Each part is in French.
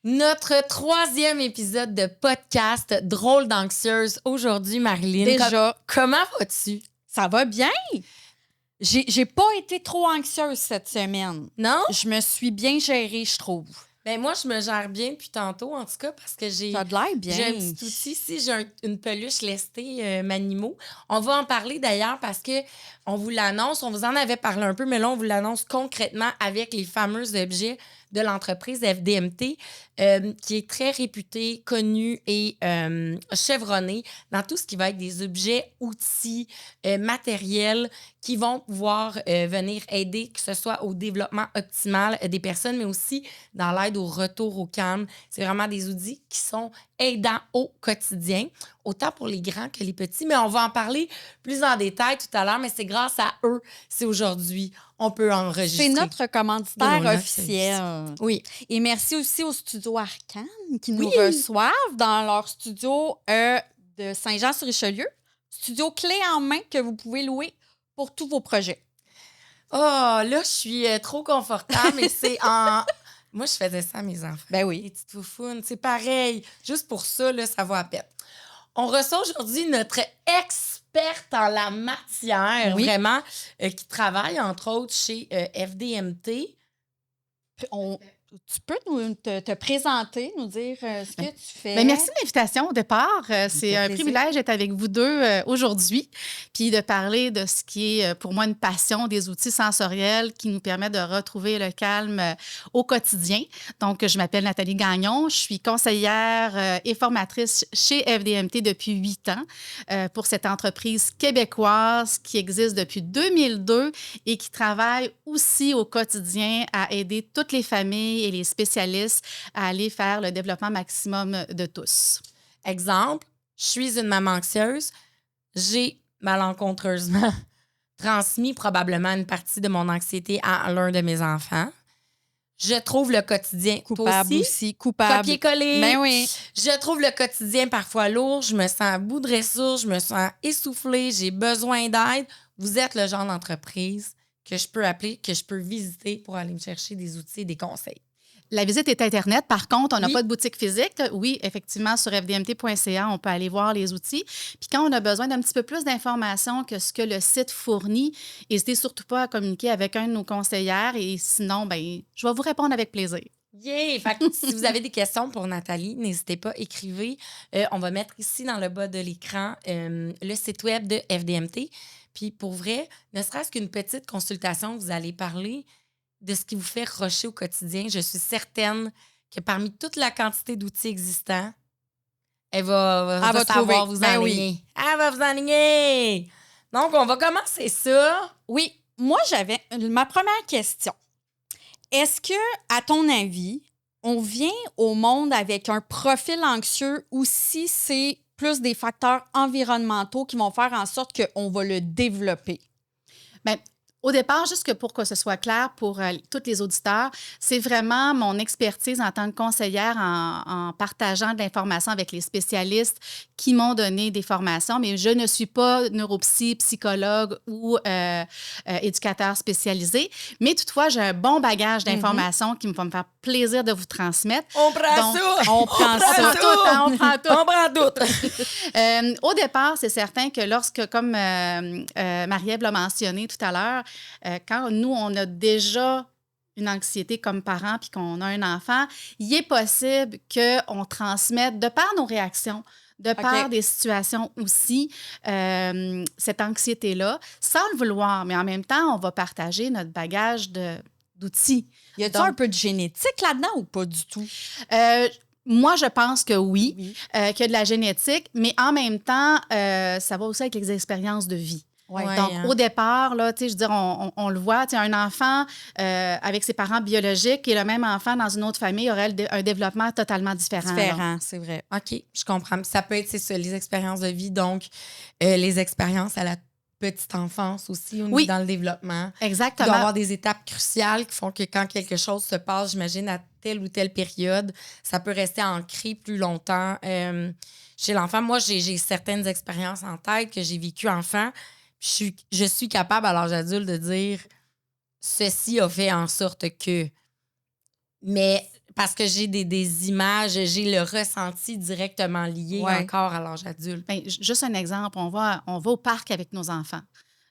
Notre troisième épisode de podcast Drôle d'anxieuse. Aujourd'hui, Marilyn, Déjà. Comment vas-tu? Ça va bien? J'ai pas été trop anxieuse cette semaine. Non? Je me suis bien gérée, je trouve. Ben moi, je me gère bien depuis tantôt, en tout cas, parce que j'ai Ça a de l'air bien. un petit outil ici, une peluche lestée Manimo. On va en parler d'ailleurs parce que on vous l'annonce, on vous en avait parlé un peu, mais là, on vous l'annonce concrètement avec les fameux objets de l'entreprise FDMT, qui est très réputée, connue et chevronnée dans tout ce qui va être des objets, outils, matériels qui vont pouvoir venir aider, que ce soit au développement optimal des personnes, mais aussi dans l'aide au retour au calme. C'est vraiment des outils qui sont aidants au quotidien, autant pour les grands que les petits. Mais on va en parler plus en détail tout à l'heure, mais c'est grâce à eux si aujourd'hui on peut enregistrer. C'est notre commanditaire officiel. Oui. Et merci aussi au studio Arcane qui nous reçoivent dans leur studio de Saint-Jean-sur-Richelieu. Studio clé en main que vous pouvez louer pour tous vos projets. Oh, là, je suis trop confortable, mais c'est en... Moi, je faisais ça à mes enfants. Ben oui. Les petites foufounes, c'est pareil. Juste pour ça, là, ça va à peine. On reçoit aujourd'hui notre experte en la matière, vraiment, qui travaille, entre autres, chez FDMT. Tu peux te présenter, nous dire ce que tu fais? Bien, merci de l'invitation au départ. C'est un privilège d'être avec vous deux aujourd'hui, puis de parler de ce qui est pour moi une passion, des outils sensoriels qui nous permettent de retrouver le calme au quotidien. Donc, je m'appelle Nathalie Gagnon, je suis conseillère et formatrice chez FDMT depuis 8 ans pour cette entreprise québécoise qui existe depuis 2002 et qui travaille aussi au quotidien à aider toutes les familles et les spécialistes à aller faire le développement maximum de tous. Exemple, je suis une maman anxieuse. J'ai malencontreusement transmis probablement une partie de mon anxiété à l'un de mes enfants. Je trouve le quotidien coupable aussi. Coupable. Copier-coller. Ben oui. Je trouve le quotidien parfois lourd. Je me sens à bout de ressources. Je me sens essoufflée. J'ai besoin d'aide. Vous êtes le genre d'entreprise que je peux appeler, que je peux visiter pour aller me chercher des outils et des conseils. La visite est Internet. Par contre, on n'a pas de boutique physique. Oui, effectivement, sur fdmt.ca, on peut aller voir les outils. Puis quand on a besoin d'un petit peu plus d'informations que ce que le site fournit, n'hésitez surtout pas à communiquer avec un de nos conseillères. Et sinon, ben, je vais vous répondre avec plaisir. Yeah! Fait que si vous avez des questions pour Nathalie, n'hésitez pas, écrivez. On va mettre ici dans le bas de l'écran le site web de FDMT. Puis pour vrai, ne serait-ce qu'une petite consultation, vous allez parler de ce qui vous fait rusher au quotidien. Je suis certaine que parmi toute la quantité d'outils existants, elle va savoir vous enligner. Oui. Elle va vous enligner! Donc, on va commencer ça. Oui, moi, j'avais ma première question. Est-ce que, à ton avis, on vient au monde avec un profil anxieux ou si c'est plus des facteurs environnementaux qui vont faire en sorte qu'on va le développer? Bien, au départ, juste pour que ce soit clair pour tous les auditeurs, c'est vraiment mon expertise en tant que conseillère en partageant de l'information avec les spécialistes qui m'ont donné des formations, mais je ne suis pas neuropsy, psychologue ou éducateur spécialisé. Mais toutefois, j'ai un bon bagage d'informations qui me va me faire plaisir de vous transmettre. On prend ça! On prend tout! On prend tout! Au départ, c'est certain que lorsque, comme Marie-Ève l'a mentionné tout à l'heure, quand nous, on a déjà une anxiété comme parent puis qu'on a un enfant, il est possible qu'on transmette, de par nos réactions, de par des situations aussi, cette anxiété-là, sans le vouloir. Mais en même temps, on va partager notre bagage d'outils. Y a-t-il un peu de génétique là-dedans ou pas du tout? Moi, je pense que oui, qu'il y a de la génétique, mais en même temps, ça va aussi avec les expériences de vie. Ouais, donc, au départ, là, je veux dire, on le voit, un enfant avec ses parents biologiques et le même enfant dans une autre famille aurait un développement totalement différent. Différent, c'est vrai. OK, je comprends. Ça peut être, c'est ça, les expériences de vie, donc les expériences à la petite enfance aussi, dans le développement. Exactement. Il doit y avoir des étapes cruciales qui font que quand quelque chose se passe, j'imagine, à telle ou telle période, ça peut rester ancré plus longtemps. Chez l'enfant, moi, j'ai certaines expériences en tête que j'ai vécues enfant. Je suis capable, à l'âge adulte, de dire ceci a fait en sorte que. Mais parce que j'ai des images, j'ai le ressenti directement lié encore à l'âge adulte. Bien, juste un exemple, on va au parc avec nos enfants.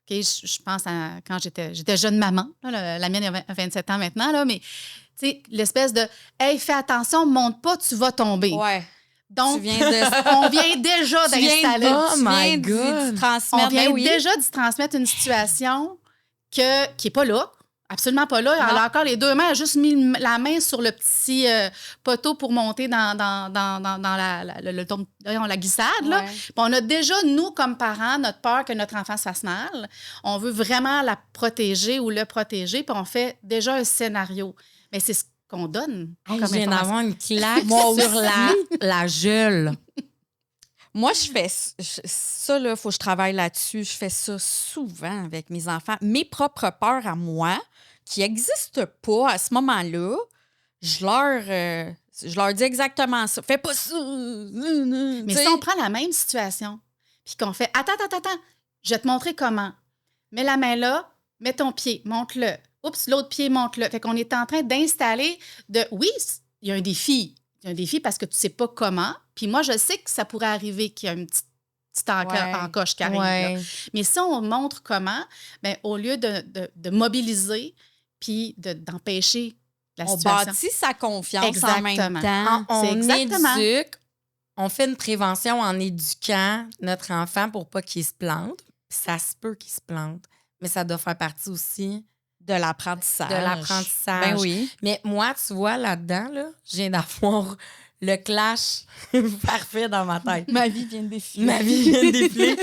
OK, je pense à quand j'étais jeune maman, là, la mienne a 27 ans maintenant, là, mais tu sais, l'espèce de « Hey, fais attention, monte pas, tu vas tomber. » Ouais. Donc, Tu viens de... on vient déjà d'installer. Tu transmettre. On vient Ben oui. déjà d'y transmettre une situation qui n'est pas là. Absolument pas là. Elle a encore les deux mains. Elle a juste mis la main sur le petit poteau pour monter dans la glissade. Là. Puis on a déjà, nous, comme parents, notre peur que notre enfant se fasse mal. On veut vraiment la protéger ou le protéger. Puis on fait déjà un scénario. Mais c'est ce qu'on donne. Je viens d'avoir une claque sur la geôle. Moi, je fais ça, il faut que je travaille là-dessus. Je fais ça souvent avec mes enfants. Mes propres peurs à moi, qui n'existent pas à ce moment-là, je leur dis exactement ça. Fais pas ça! Mais si on prend la même situation, puis qu'on fait « Attends, je vais te montrer comment. Mets la main là, mets ton pied, monte-le. Oups, l'autre pied, monte-le. » Fait qu'on est en train d'installer oui, il y a un défi. Il y a un défi parce que tu ne sais pas comment. Puis moi, je sais que ça pourrait arriver qu'il y a une petite encoche qui arrive. Là. Mais si on montre comment, bien, au lieu de mobiliser puis d'empêcher la situation. On bâtit sa confiance exactement. En même temps. On éduque, on fait une prévention en éduquant notre enfant pour pas qu'il se plante. Ça se peut qu'il se plante, mais ça doit faire partie aussi de l'apprentissage. Ben oui. Mais moi, tu vois, là-dedans, là, je viens d'avoir le clash parfait dans ma tête. Ma vie vient de défiler.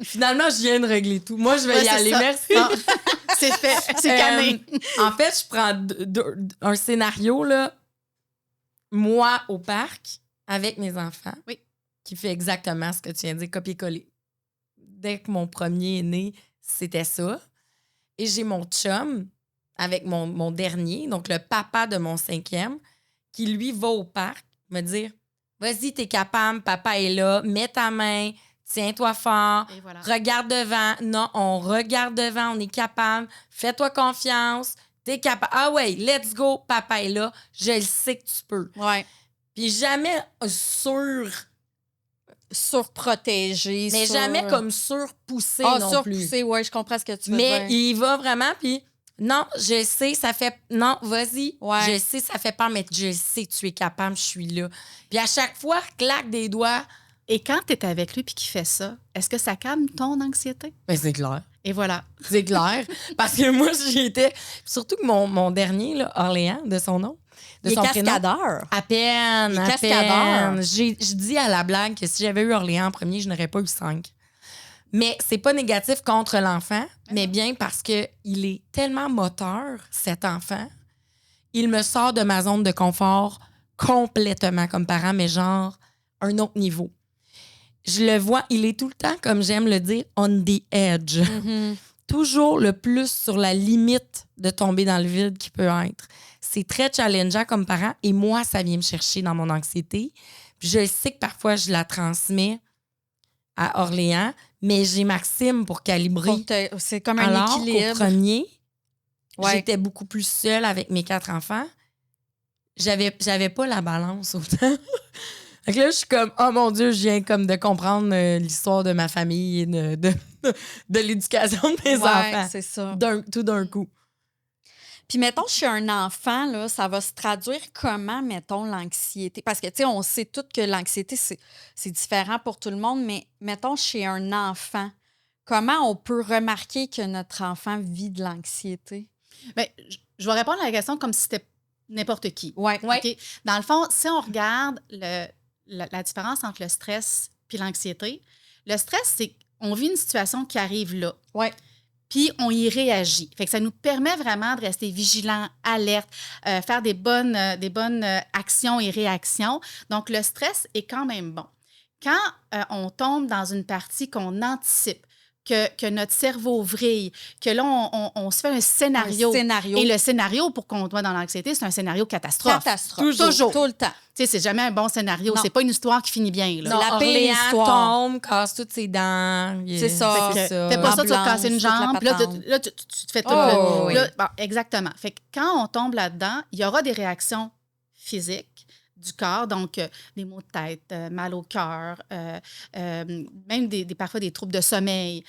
Finalement, je viens de régler tout. Moi, je vais y aller. Merci. C'est fait. C'est calmé. En fait, je prends un scénario, là, moi au parc, avec mes enfants, qui fait exactement ce que tu viens de dire, copier-coller. Dès que mon premier est né, c'était ça. Et j'ai mon chum avec mon dernier, donc le papa de mon 5e, qui, lui, va au parc me dire « Vas-y, t'es capable, papa est là, mets ta main, tiens-toi fort, regarde devant. Non, on regarde devant, on est capable. Fais-toi confiance, t'es capable. Ah ouais, let's go, papa est là, je le sais que tu peux. » Puis jamais surprotégé. Mais jamais comme surpoussé non plus. Surpoussé, oui, je comprends ce que tu veux dire. Mais il va vraiment, puis non, je sais, ça fait... Non, vas-y, je sais, ça fait peur, mais je sais, tu es capable, je suis là. Puis à chaque fois, claque des doigts. Et quand tu es avec lui puis qu'il fait ça, est-ce que ça calme ton anxiété? Ben c'est clair. Et voilà. C'est clair. Parce que moi, j'y étais... Surtout que mon dernier, là, Orléans, de son nom, de il son est prénom. cascadeur. À peine, à cascadeur. peine. Je dis à la blague que si j'avais eu Orléans en premier, je n'aurais pas eu 5. Mais c'est pas négatif contre l'enfant, mais bien parce que il est tellement moteur, cet enfant. Il me sort de ma zone de confort complètement comme parent, mais genre un autre niveau. Je le vois, il est tout le temps, comme j'aime le dire, on the edge. Mm-hmm. Toujours le plus sur la limite de tomber dans le vide qu'il peut être. C'est très challengeant comme parent et moi, ça vient me chercher dans mon anxiété. Puis je sais que parfois, je la transmets à Orléans, mais j'ai Maxime pour calibrer. C'est comme un équilibre. Au premier, j'étais beaucoup plus seule avec mes 4 enfants. J'avais pas la balance autant. Donc là, je suis comme, oh mon Dieu, je viens comme de comprendre l'histoire de ma famille et de l'éducation de mes enfants. C'est ça. Tout d'un coup. Puis, mettons, chez un enfant, là, ça va se traduire comment, mettons, l'anxiété? Parce que, tu sais, on sait tous que l'anxiété, c'est différent pour tout le monde, mais mettons, chez un enfant, comment on peut remarquer que notre enfant vit de l'anxiété? Bien, je vais répondre à la question comme si c'était n'importe qui. Oui. Okay? Dans le fond, si on regarde la différence entre le stress puis l'anxiété, le stress, c'est qu'on vit une situation qui arrive là. Oui. Puis on y réagit. Fait que ça nous permet vraiment de rester vigilants, alertes, faire des bonnes actions et réactions. Donc, le stress est quand même bon. Quand on tombe dans une partie qu'on anticipe, que notre cerveau vrille, que là, on se fait un scénario. Et le scénario, pour qu'on soit dans l'anxiété, c'est un scénario catastrophe. Toujours. Tout le temps. Tu sais, c'est jamais un bon scénario. C'est pas une histoire qui finit bien. Là. Non, la pire histoire. Tombe, casse toutes ses dents. C'est ça. Fais pas ça, tu vas te casser une jambe. Puis là, tu te fais tout oui. là, bon, exactement. Fait que quand on tombe là-dedans, il y aura des réactions physiques du corps, donc des maux de tête, mal au cœur, même parfois des troubles de sommeil.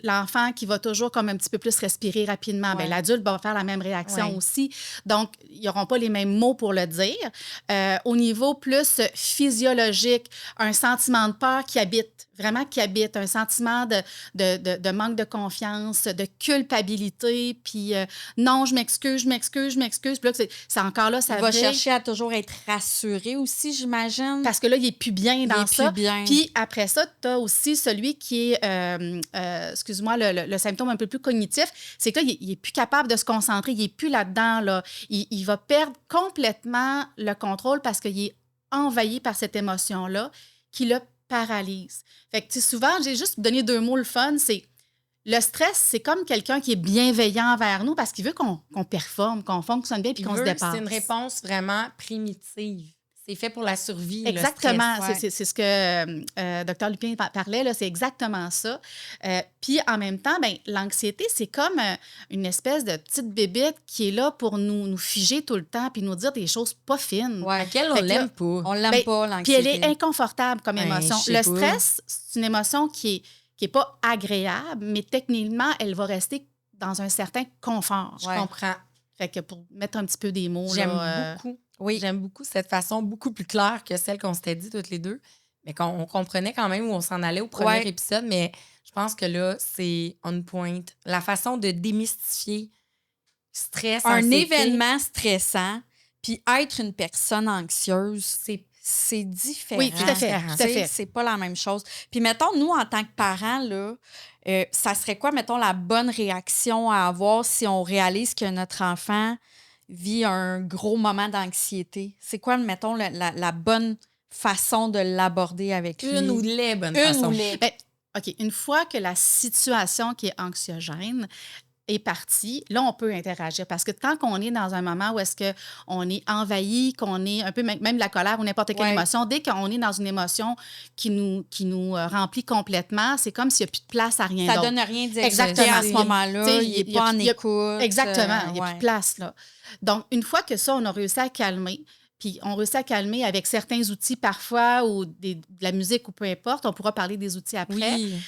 L'enfant qui va toujours comme un petit peu plus respirer rapidement, bien, l'adulte va faire la même réaction aussi. Donc, ils n'auront pas les mêmes mots pour le dire. Au niveau plus physiologique, un sentiment de peur qui habite, un sentiment de manque de confiance, de culpabilité, puis non, je m'excuse. Puis là, c'est encore là, ça va chercher à toujours être rassuré aussi, j'imagine. Parce que là, il n'est plus bien dans ça. Bien. Puis après ça, tu as aussi celui qui est, excuse-moi, le symptôme un peu plus cognitif, c'est que là, il n'est plus capable de se concentrer, il n'est plus là-dedans. Là. Il va perdre complètement le contrôle parce qu'il est envahi par cette émotion-là qui le paralyse. Fait que souvent, j'ai juste donné 2 mots le fun, c'est le stress, c'est comme quelqu'un qui est bienveillant envers nous parce qu'il veut qu'on performe, qu'on fonctionne bien puis qu'on se dépasse. C'est une réponse vraiment primitive. C'est fait pour la survie. Exactement. Le stress, c'est ce que Dr. Lupien parlait, là, c'est exactement ça. Puis en même temps, ben, l'anxiété, c'est comme une espèce de petite bébête qui est là pour nous figer tout le temps puis nous dire des choses pas fines. Ouais, laquelle on l'aime pas. On l'aime pas, l'anxiété. Puis elle est inconfortable comme émotion. Le stress, c'est une émotion qui est pas agréable, mais techniquement, elle va rester dans un certain confort. Je comprends. Fait que pour mettre un petit peu des mots, j'aime beaucoup. Oui, j'aime beaucoup cette façon beaucoup plus claire que celle qu'on s'était dit toutes les deux, mais qu'on comprenait quand même où on s'en allait au premier épisode, mais je pense que là, c'est on point. La façon de démystifier stress, un événement stressant, puis être une personne anxieuse, c'est différent. Oui, tout à fait. C'est pas la même chose. Puis mettons, nous, en tant que parents, là, ça serait quoi, mettons, la bonne réaction à avoir si on réalise que notre enfant vit un gros moment d'anxiété? C'est quoi, mettons, la bonne façon de l'aborder avec lui? Une ou les bonnes façons. Ben, OK, une fois que la situation qui est anxiogène est partie, là, on peut interagir. Parce que tant qu'on est dans un moment où est-ce qu'on est envahi, qu'on est un peu, même la colère ou n'importe quelle émotion, dès qu'on est dans une émotion qui nous remplit complètement, c'est comme s'il n'y a plus de place à rien d'autre. Ça donne rien de dire. Exactement. À ce moment-là, il n'est pas en écoute. Exactement, il n'y a plus de place, là. Donc, une fois que ça, on a réussi à calmer, puis on réussit à calmer avec certains outils parfois ou de la musique ou peu importe. On pourra parler des outils après. Oui.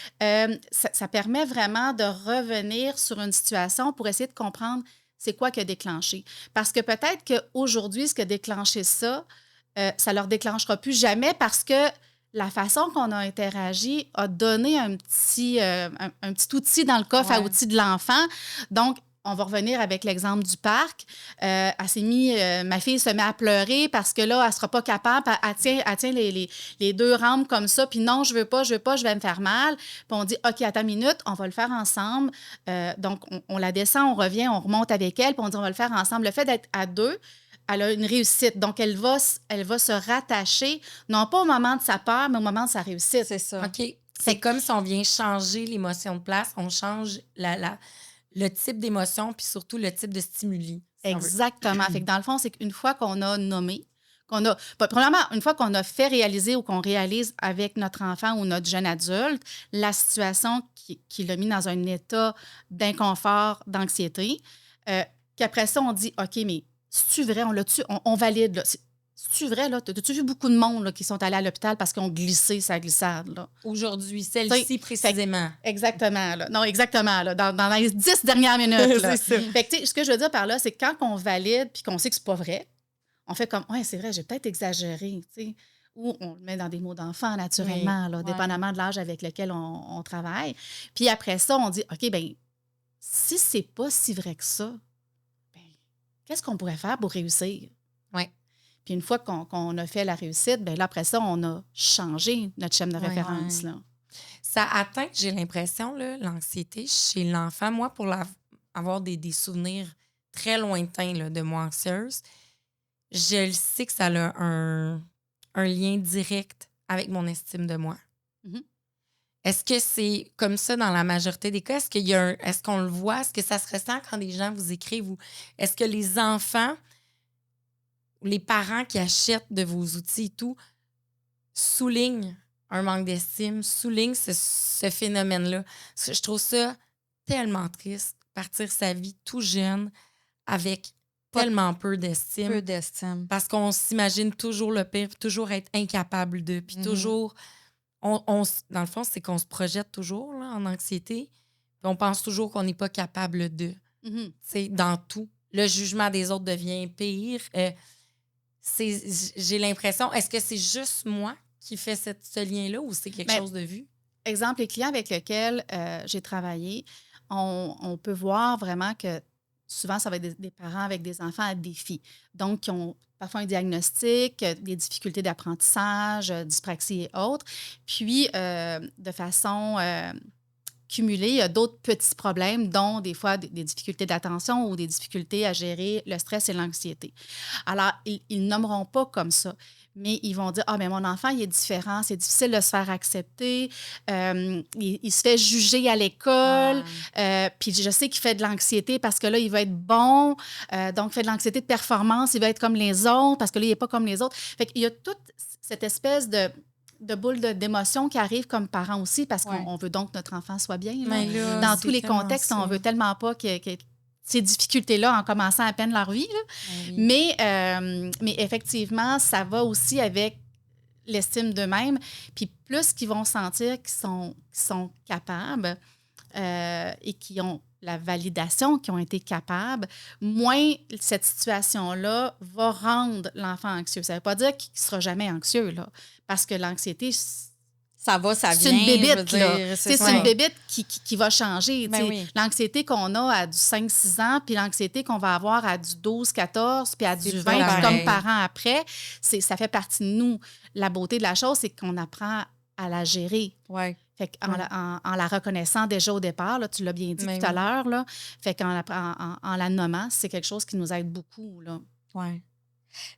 Ça permet vraiment de revenir sur une situation pour essayer de comprendre c'est quoi qui a déclenché. Parce que peut-être qu'aujourd'hui, ce qui a déclenché ça, ça ne leur déclenchera plus jamais parce que la façon qu'on a interagi a donné un petit outil dans le coffre à outils de l'enfant. Donc, on va revenir avec l'exemple du parc. Elle s'est mis, ma fille se met à pleurer parce que là, elle ne sera pas capable. Elle tient les 2 rampes comme ça. Puis non, je veux pas, je vais me faire mal. Puis on dit, OK, attends une minute, on va le faire ensemble. Donc, on la descend, on revient, on remonte avec elle. Puis on dit, on va le faire ensemble. Le fait d'être à 2, elle a une réussite. Donc, elle va se rattacher, non pas au moment de sa peur, mais au moment de sa réussite. C'est ça. OK. C'est comme si on vient changer l'émotion de place. On change le type d'émotion, puis surtout le type de stimuli. Exactement. Fait que dans le fond, c'est qu'une fois qu'on a nommé, premièrement, une fois qu'on a fait réaliser ou qu'on réalise avec notre enfant ou notre jeune adulte la situation qui l'a mis dans un état d'inconfort, d'anxiété, qu'après ça, on dit, OK, mais c'est-tu vrai? On valide, là. C'est-tu vrai, là? As-tu vu beaucoup de monde là, qui sont allés à l'hôpital parce qu'ils ont glissé sa glissade, là? Aujourd'hui, celle-ci précisément. Exactement, là. Non, exactement, là. Dans les 10 dernières minutes, là. C'est ça. Fait que, ce que je veux dire par là, c'est que quand on valide puis qu'on sait que c'est pas vrai, on fait comme, ouais, c'est vrai, j'ai peut-être exagéré, tu sais. Ou on le met dans des mots d'enfant, naturellement, là, dépendamment de l'âge avec lequel on travaille. Puis après ça, on dit, OK, bien, si c'est pas si vrai que ça, bien, qu'est-ce qu'on pourrait faire pour réussir? Oui. Puis une fois qu'on a fait la réussite, bien là, après ça, on a changé notre schéma de référence. Là. Ça atteint, j'ai l'impression, là, l'anxiété chez l'enfant. Moi, pour avoir des souvenirs très lointains là, de moi anxieuse, je le sais que ça a un lien direct avec mon estime de moi. Mm-hmm. Est-ce que c'est comme ça dans la majorité des cas? Est-ce qu'on le voit? Est-ce que ça se ressent quand des gens vous écrivent? Est-ce que les enfants... les parents qui achètent de vos outils et tout soulignent un manque d'estime, soulignent ce phénomène-là. Je trouve ça tellement triste, partir sa vie tout jeune avec tellement peu d'estime. Peu d'estime. Parce qu'on s'imagine toujours le pire, puis toujours être incapable de. Puis toujours... dans le fond, c'est qu'on se projette toujours là, en anxiété. Puis on pense toujours qu'on n'est pas capable de. C'est dans tout. Le jugement des autres devient pire. J'ai l'impression... Est-ce que c'est juste moi qui fais ce lien-là ou c'est quelque chose de vu? Exemple, les clients avec lesquels j'ai travaillé, on peut voir vraiment que souvent, ça va être des parents avec des enfants à défi. Donc, qui ont parfois un diagnostic, des difficultés d'apprentissage, dyspraxie et autres. Puis, de façon cumulée, il y a d'autres petits problèmes, dont des fois des difficultés d'attention ou des difficultés à gérer le stress et l'anxiété. Alors, ils nommeront pas comme ça. Mais ils vont dire, mais mon enfant, il est différent, c'est difficile de se faire accepter, il se fait juger à l'école, puis je sais qu'il fait de l'anxiété parce que là, il va être bon, donc il fait de l'anxiété de performance, il va être comme les autres parce que là, il n'est pas comme les autres. Fait qu'il y a toute cette espèce de boule d'émotions qui arrive comme parents aussi parce qu'on veut donc que notre enfant soit bien. Là. Dans tous les contextes, on veut tellement pas que ces difficultés-là en commençant à peine leur vie. Là. Mais effectivement, ça va aussi avec l'estime d'eux-mêmes. Puis plus qu'ils vont sentir qu'ils sont capables et qui ont la validation qu'ils ont été capables, moins cette situation-là va rendre l'enfant anxieux. Ça ne veut pas dire qu'il ne sera jamais anxieux, là, parce que l'anxiété... Ça va, ça vient. C'est une bébite, là. C'est une bébite qui va changer. Oui. L'anxiété qu'on a à du 5-6 ans, puis l'anxiété qu'on va avoir à du 12-14, puis à du 20, puis comme parents après, ça fait partie de nous. La beauté de la chose, c'est qu'on apprend à la gérer. Ouais. Fait en la reconnaissant déjà au départ, là, tu l'as bien dit tout à l'heure, là, fait en la nommant, c'est quelque chose qui nous aide beaucoup. Là. Oui.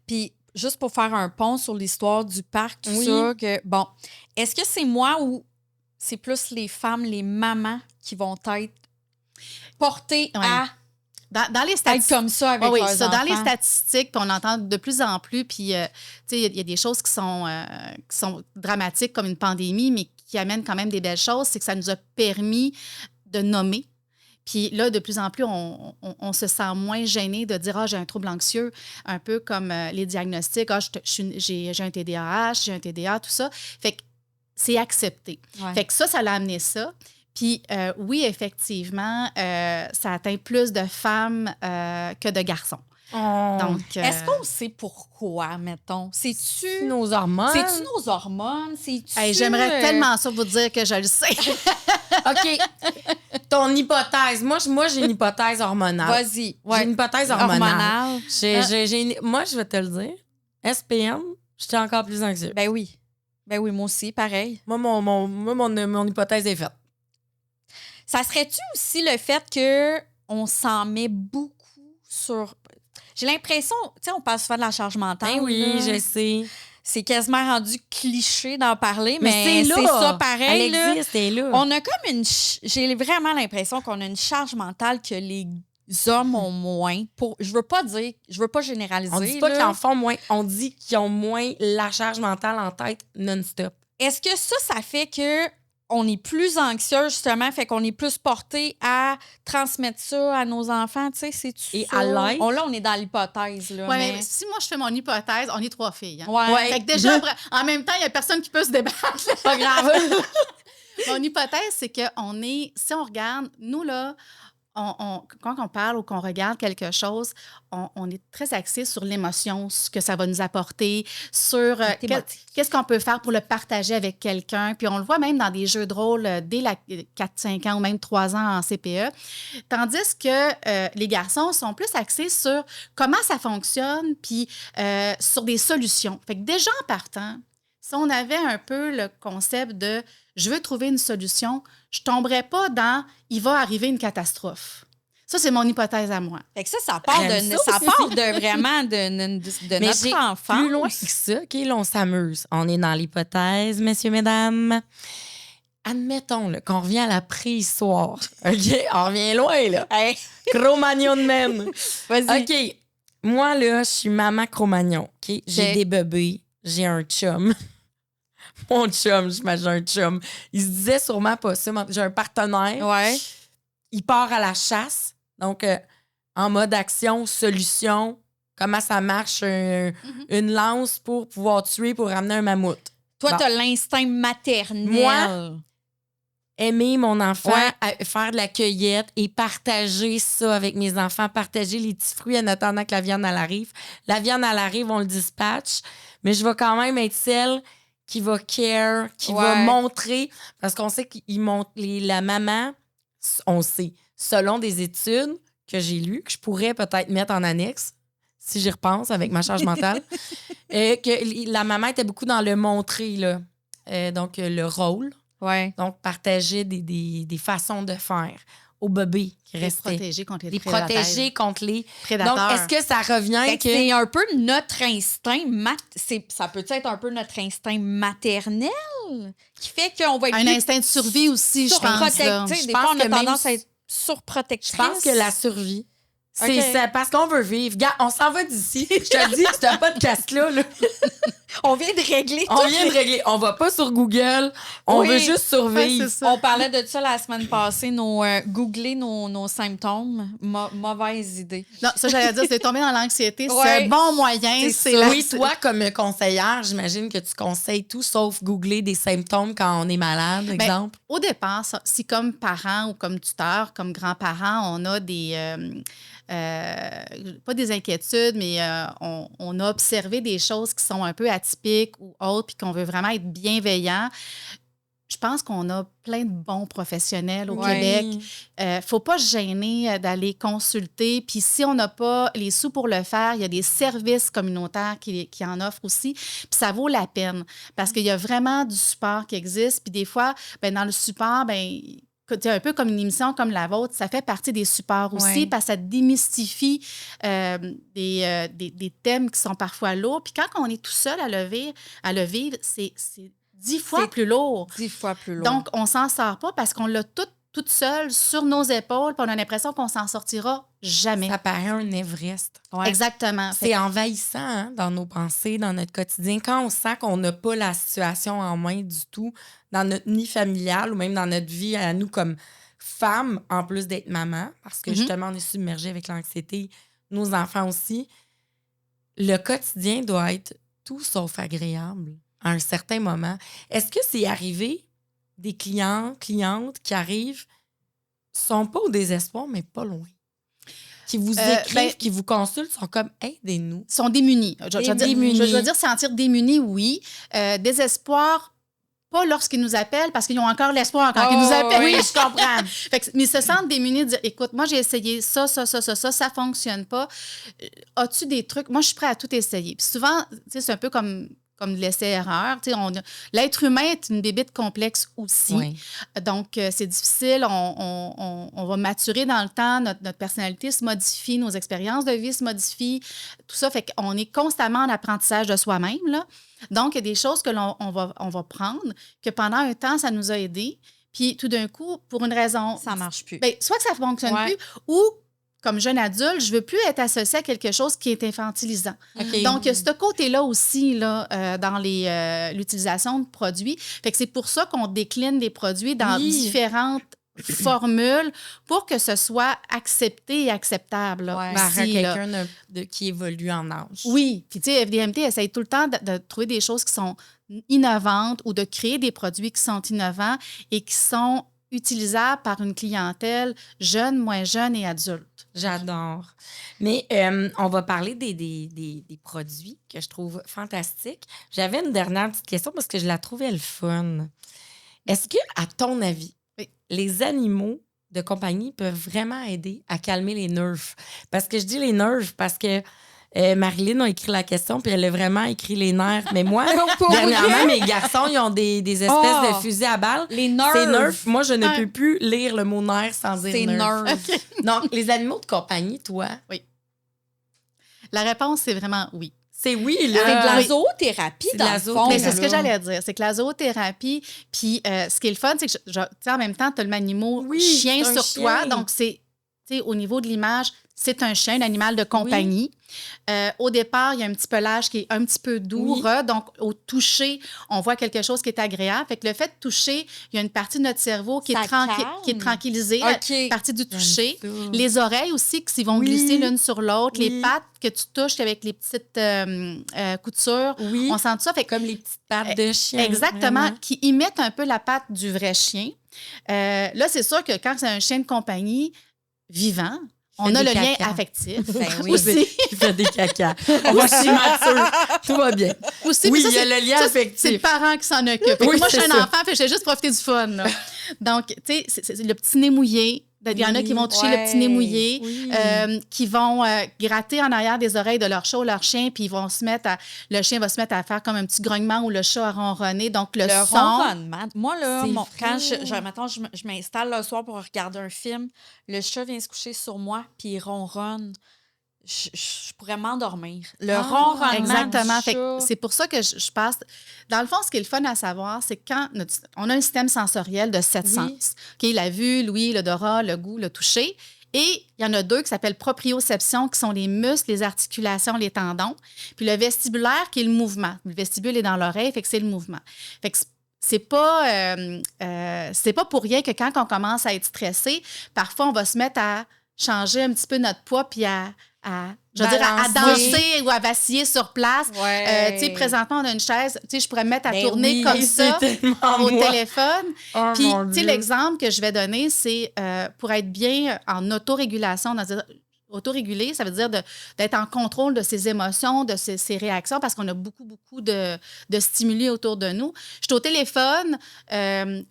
Puis, juste pour faire un pont sur l'histoire du parc, tout ça, bon, est-ce que c'est moi ou c'est plus les femmes, les mamans qui vont être portées à dans les statistiques, être comme ça avec leurs enfants? Dans les statistiques, puis on entend de plus en plus, puis il y a des choses qui sont dramatiques comme une pandémie, mais qui amènent quand même des belles choses, c'est que ça nous a permis de nommer. Puis là, de plus en plus, on se sent moins gêné de dire « Ah, j'ai un trouble anxieux », un peu comme les diagnostics « Ah, j'ai un TDAH, j'ai un TDA », tout ça. Fait que c'est accepté. Ouais. Fait que ça l'a amené ça. Puis oui, effectivement, ça atteint plus de femmes que de garçons. Donc, est-ce qu'on sait pourquoi, mettons? C'est-tu nos hormones? C'est-tu nos hormones? J'aimerais tellement ça vous dire que je le sais. OK. Ton hypothèse. Moi, j'ai une hypothèse hormonale. Vas-y. Ouais. J'ai une hypothèse hormonale. Moi, je vais te le dire. SPM, j'étais encore plus anxieux. Ben oui, moi aussi, pareil. Moi, mon hypothèse est faite. Ça serait-tu aussi le fait qu'on s'en met beaucoup sur... J'ai l'impression, tu sais, on parle souvent de la charge mentale. Ben oui, je sais. C'est quasiment rendu cliché d'en parler, mais c'est ça pareil. Elle existe, elle est là. On a comme j'ai vraiment l'impression qu'on a une charge mentale que les hommes ont moins. Je veux pas généraliser. On dit pas qu'ils en font moins, on dit qu'ils ont moins la charge mentale en tête non-stop. Est-ce que ça fait que on est plus anxieux, justement, fait qu'on est plus porté à transmettre ça à nos enfants, tu sais, c'est-tu et ça? À l'aide. Là, on est dans l'hypothèse, là. Oui, mais si moi, je fais mon hypothèse, on est 3 filles. Hein? Ouais. Fait que déjà, en même temps, il n'y a personne qui peut se débattre. Pas grave. Mon hypothèse, c'est qu'on est... Si on regarde, nous, là, quand on parle ou qu'on regarde quelque chose, on est très axé sur l'émotion, ce que ça va nous apporter, sur qu'est-ce qu'on peut faire pour le partager avec quelqu'un. Puis on le voit même dans des jeux de rôle dès 4-5 ans ou même 3 ans en CPE. Tandis que les garçons sont plus axés sur comment ça fonctionne puis sur des solutions. Fait que déjà en partant, si on avait un peu le concept de « je veux trouver une solution », je ne tomberais pas dans « il va arriver une catastrophe ». Ça, c'est mon hypothèse à moi. Fait que ça part vraiment de mais notre enfance. Plus loin que ça, OK, là, on s'amuse. On est dans l'hypothèse, messieurs, mesdames. Admettons là, qu'on revient à la préhistoire. OK, on revient loin, là. Hey. Cro-Magnon de même. Vas-y. OK, moi, là, je suis maman Cro-Magnon. OK, j'ai des bébés, j'ai un chum. Mon chum, j'imagine un chum. Il se disait sûrement pas ça. J'ai un partenaire. Ouais. Il part à la chasse. Donc, en mode action, solution, comment ça marche, une lance pour pouvoir tuer, pour ramener un mammouth. Toi, Bon. t'as l'instinct maternel. Moi, aimer mon enfant, faire de la cueillette et partager ça avec mes enfants, partager les petits fruits en attendant que la viande, elle arrive. La viande, elle arrive, on le dispatche, mais je vais quand même être celle qui va care, qui va montrer, parce qu'on sait qu'ils montrent, la maman, on sait, selon des études que j'ai lues, que je pourrais peut-être mettre en annexe, si j'y repense avec ma charge mentale, que la maman était beaucoup dans le montrer, là. Donc, le rôle. Ouais. Donc, partager des façons de faire au bébé qui restait. Protéger contre les Les prédateurs. protéger contre les Prédateurs. Donc, est-ce que ça revient Fait que que... c'est un peu notre instinct, ça peut être un peu notre instinct maternel qui fait qu'on va être Un instinct de survie aussi, je pense. là. Des Je fois, pense on a que même tendance à être surprotectrice. Je pense que la survie, c'est OK. ça, parce qu'on veut vivre. Gars, on s'en va d'ici. Je te le dis, ce podcast-là, là, On vient de régler on tout. vient de régler. On va pas sur Google. On Oui. veut juste survivre. Ouais, c'est ça. On parlait de ça la semaine passée, googler nos symptômes. Mauvaise idée. Non, ça, j'allais dire, c'est tomber dans l'anxiété. Ouais. C'est un bon moyen. C'est C'est ça. la- Oui, toi, comme conseillère, j'imagine que tu conseilles tout sauf googler des symptômes quand on est malade, exemple. Au départ, si comme parent ou comme tuteur, comme grand-parent, on a pas des inquiétudes, mais on a observé des choses qui sont un peu atypiques ou autres, puis qu'on veut vraiment être bienveillant. Je pense qu'on a plein de bons professionnels au Québec. Faut pas se gêner d'aller consulter. Puis si on n'a pas les sous pour le faire, il y a des services communautaires qui en offrent aussi. Puis ça vaut la peine parce qu'il y a vraiment du support qui existe. Puis des fois, dans le support, un peu comme une émission comme la vôtre, ça fait partie des supports aussi parce que ça démystifie des thèmes qui sont parfois lourds. Puis quand on est tout seul à le vivre, c'est 10 fois plus lourd. 10 fois plus lourd. Donc, on s'en sort pas parce qu'on l'a toute seule sur nos épaules, puis on a l'impression qu'on s'en sortira jamais. Ça paraît un Everest. Ouais. Exactement. C'est envahissant hein, dans nos pensées, dans notre quotidien. Quand on sent qu'on n'a pas la situation en main du tout, dans notre nid familial ou même dans notre vie à nous comme femmes, en plus d'être maman, parce que justement, on est submergé avec l'anxiété, nos enfants aussi, le quotidien doit être tout sauf agréable à un certain moment. Est-ce que c'est arrivé des clientes qui arrivent, sont pas au désespoir, mais pas loin? Qui vous écrivent, qui vous consultent, sont comme « aidez-nous ». Sont démunis. Je veux dire sentir démunis, oui. Désespoir, pas lorsqu'ils nous appellent, parce qu'ils ont encore l'espoir quand ils nous appellent. Oui, je comprends. Mais ils se sentent démunis de dire, écoute, moi, j'ai essayé ça fonctionne pas. As-tu des trucs? Moi, je suis prêt à tout essayer. Puis souvent, c'est un peu comme de l'essai-erreur. L'être humain est une bébite complexe aussi. Oui. Donc, c'est difficile. On va maturer dans le temps. Notre personnalité se modifie. Nos expériences de vie se modifient. Tout ça fait qu'on est constamment en apprentissage de soi-même, là. Donc, il y a des choses que on va prendre, que pendant un temps, ça nous a aidés. Puis, tout d'un coup, pour une raison... Ça marche plus. Soit que ça ne fonctionne plus, ou, comme jeune adulte, je ne veux plus être associée à quelque chose qui est infantilisant. Okay. Donc, il y a ce côté-là aussi là, dans l'utilisation de produits. Fait que c'est pour ça qu'on décline les produits dans différentes formules pour que ce soit accepté et acceptable. Là, aussi, quelqu'un qui évolue en âge. Oui. Puis, tu sais, FDMT essaye tout le temps de trouver des choses qui sont innovantes ou de créer des produits qui sont innovants et qui sont utilisables par une clientèle jeune, moins jeune et adulte. J'adore. Mais on va parler des produits que je trouve fantastiques. J'avais une dernière petite question parce que je la trouvais le fun. Est-ce que, à ton avis, les animaux de compagnie peuvent vraiment aider à calmer les nerfs? Parce que je dis les nerfs parce que Marilyn a écrit la question puis elle a vraiment écrit les nerfs. Mais moi, dernièrement, mes garçons, ils ont des espèces de fusils à balles. Les nerfs. C'est nerfs. Moi, je ne peux plus lire le mot nerf sans dire c'est nerfs. nerfs. Donc, les animaux de compagnie, toi? Oui. La réponse, c'est vraiment oui. C'est oui, C'est là. de la zoothérapie, C'est de dans la le fond. Mais c'est ce là. que j'allais dire. C'est que la zoothérapie, puis ce qui est le fun, c'est que en même temps, tu as le animal chien c'est un sur chien. toi. Donc, c'est au niveau de l'image, c'est un chien, un animal de compagnie. Au départ, il y a un petit pelage qui est un petit peu doux. Donc, au toucher, on voit quelque chose qui est agréable. Fait que le fait de toucher, il y a une partie de notre cerveau qui est tranquillisée, la partie du toucher. Les oreilles aussi, qui vont glisser l'une sur l'autre. Les pattes que tu touches avec les petites coutures. On sent ça. Fait, comme les petites pattes de chien. Exactement, vraiment. qui imitent un peu la patte du vrai chien. Là, c'est sûr que quand c'est un chien de compagnie vivant, on a le lien affectif. Aussi. Il fait des caca. On va chez mature. Tout va bien. Aussi, oui, ça, il y a le lien affectif. C'est le parent qui s'en occupe. Oui, moi, je suis un enfant, j'ai juste profité du fun. Là. Donc, tu sais, c'est le petit nez mouillé. Il y en a qui vont toucher le petit nez mouillé, qui vont gratter en arrière des oreilles de leur chat ou leur chien, puis le chien va se mettre à faire comme un petit grognement ou le chat à ronronner. Donc, le son... ronronnement. Moi, là, quand je m'installe le soir pour regarder un film, le chat vient se coucher sur moi, puis il ronronne. Je pourrais m'endormir. Le ronronnement. Exactement. Du chat. C'est pour ça que je passe. Dans le fond, ce qui est le fun à savoir, c'est quand on a un système sensoriel de 7 sens. La vue, l'ouïe, l'odorat, le goût, le toucher. Et il y en a 2 qui s'appellent proprioception, qui sont les muscles, les articulations, les tendons. Puis le vestibulaire, qui est le mouvement. Le vestibule est dans l'oreille, fait que c'est le mouvement. Fait que c'est pas pour rien que quand on commence à être stressé, parfois on va se mettre à changer un petit peu notre poids puis à danser ou à vaciller sur place. Présentement, on a une chaise. Je pourrais me mettre à tourner comme ça au téléphone. Puis, l'exemple que je vais donner, c'est pour être bien en autorégulation, autorégulé, ça veut dire d'être en contrôle de ses émotions, de ses réactions, parce qu'on a beaucoup, beaucoup de stimuli autour de nous. Je suis au téléphone,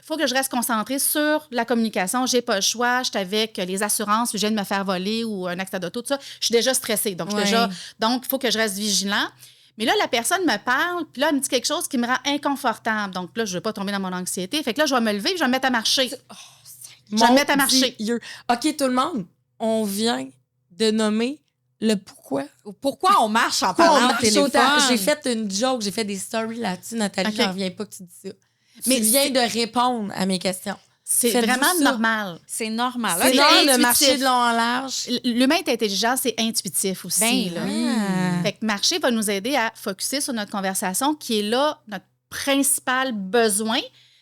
faut que je reste concentrée sur la communication. J'ai pas le choix. Je suis avec les assurances, je viens de me faire voler ou un accident d'auto, tout ça. Je suis déjà stressée. Donc, il faut que je reste vigilant. Mais là, la personne me parle, puis là, elle me dit quelque chose qui me rend inconfortable. Donc là, je ne veux pas tomber dans mon anxiété. Fait que là, je vais me lever et je vais me mettre à marcher. Je vais me mettre à marcher. OK, tout le monde, on vient de nommer le pourquoi. Pourquoi on marche en parlant au téléphone? J'ai fait une joke, j'ai fait des stories là-dessus, Nathalie, j'en reviens pas que tu dis ça. Mais tu viens de répondre à mes questions. C'est vraiment normal. C'est normal. C'est normal de marcher de long en large. L'humain est intelligent, c'est intuitif aussi. Fait que marcher va nous aider à focusser sur notre conversation, qui est là notre principal besoin,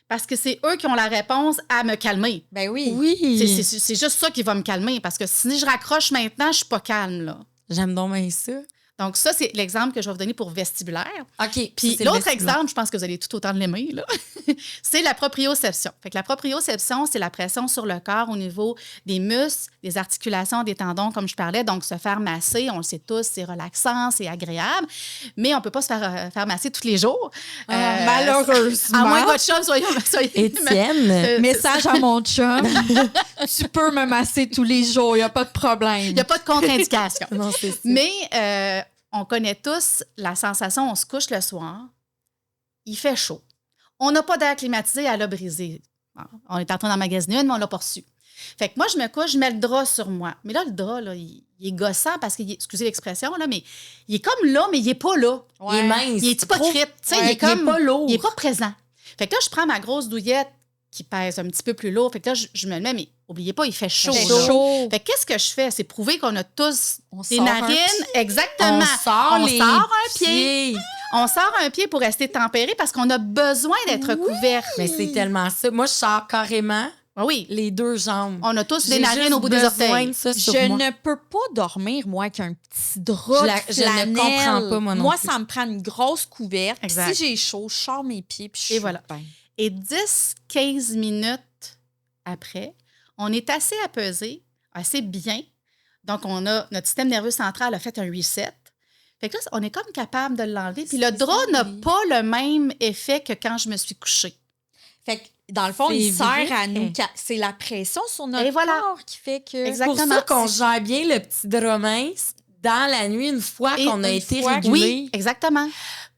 parce que c'est eux qui ont la réponse à me calmer. Ben oui. C'est juste ça qui va me calmer, parce que si je raccroche maintenant, je suis pas calme, là. J'aime donc bien ça. Donc, ça, c'est l'exemple que je vais vous donner pour vestibulaire. OK. Puis l'autre exemple, je pense que vous allez tout autant l'aimer, là, c'est la proprioception. Fait que la proprioception, c'est la pression sur le corps au niveau des muscles, des articulations, des tendons, comme je parlais. Donc, se faire masser, on le sait tous, c'est relaxant, c'est agréable, mais on ne peut pas se faire masser tous les jours. Malheureusement. À moins que votre chum soit Étienne, message à mon chum. Tu peux me masser tous les jours, il n'y a pas de problème. Il n'y a pas de contre-indication. Non, c'est ça. Mais on connaît tous la sensation, on se couche le soir, il fait chaud. On n'a pas d'air climatisé, elle a brisé. On est en train d'emmagasiner une, mais on l'a pas reçu. Fait que moi, je me couche, je mets le drap sur moi. Mais là, le drap, là, il est gossant parce qu'il est, excusez l'expression, là, mais il est comme là, mais il n'est pas là. Ouais. Il est mince. Il est hypocrite. Il est comme, il est pas lourd. Il n'est pas présent. Fait que là, je prends ma grosse douillette qui pèse un petit peu plus lourd. Fait que là, je me le mets, mais oubliez pas, il fait chaud. Fait que qu'est-ce que je fais? C'est prouver qu'on a tous des narines. Exactement. On sort un pied. On sort un pied pour rester tempéré parce qu'on a besoin d'être couvert. Mais c'est tellement ça. Moi, je sors carrément les 2 jambes. On a tous des narines au bout des orteils. Je ne peux pas dormir, moi, qu'un petit drap de flanelle. Je ne comprends pas, moi non plus. plus. Ça me prend une grosse couverte. Si j'ai chaud, je sors mes pieds puis je suis voilà. Et 10-15 minutes après, on est assez apaisé, assez bien. Donc, notre système nerveux central a fait un reset. Fait que là, on est comme capable de l'enlever. Puis le drap n'a pas le même effet que quand je me suis couchée. Fait que, dans le fond, il sert à nous. C'est la pression sur notre corps qui fait que... Exactement. C'est pour ça qu'on gère bien le petit drap mince dans la nuit une fois qu'on a été régulé. Oui, exactement.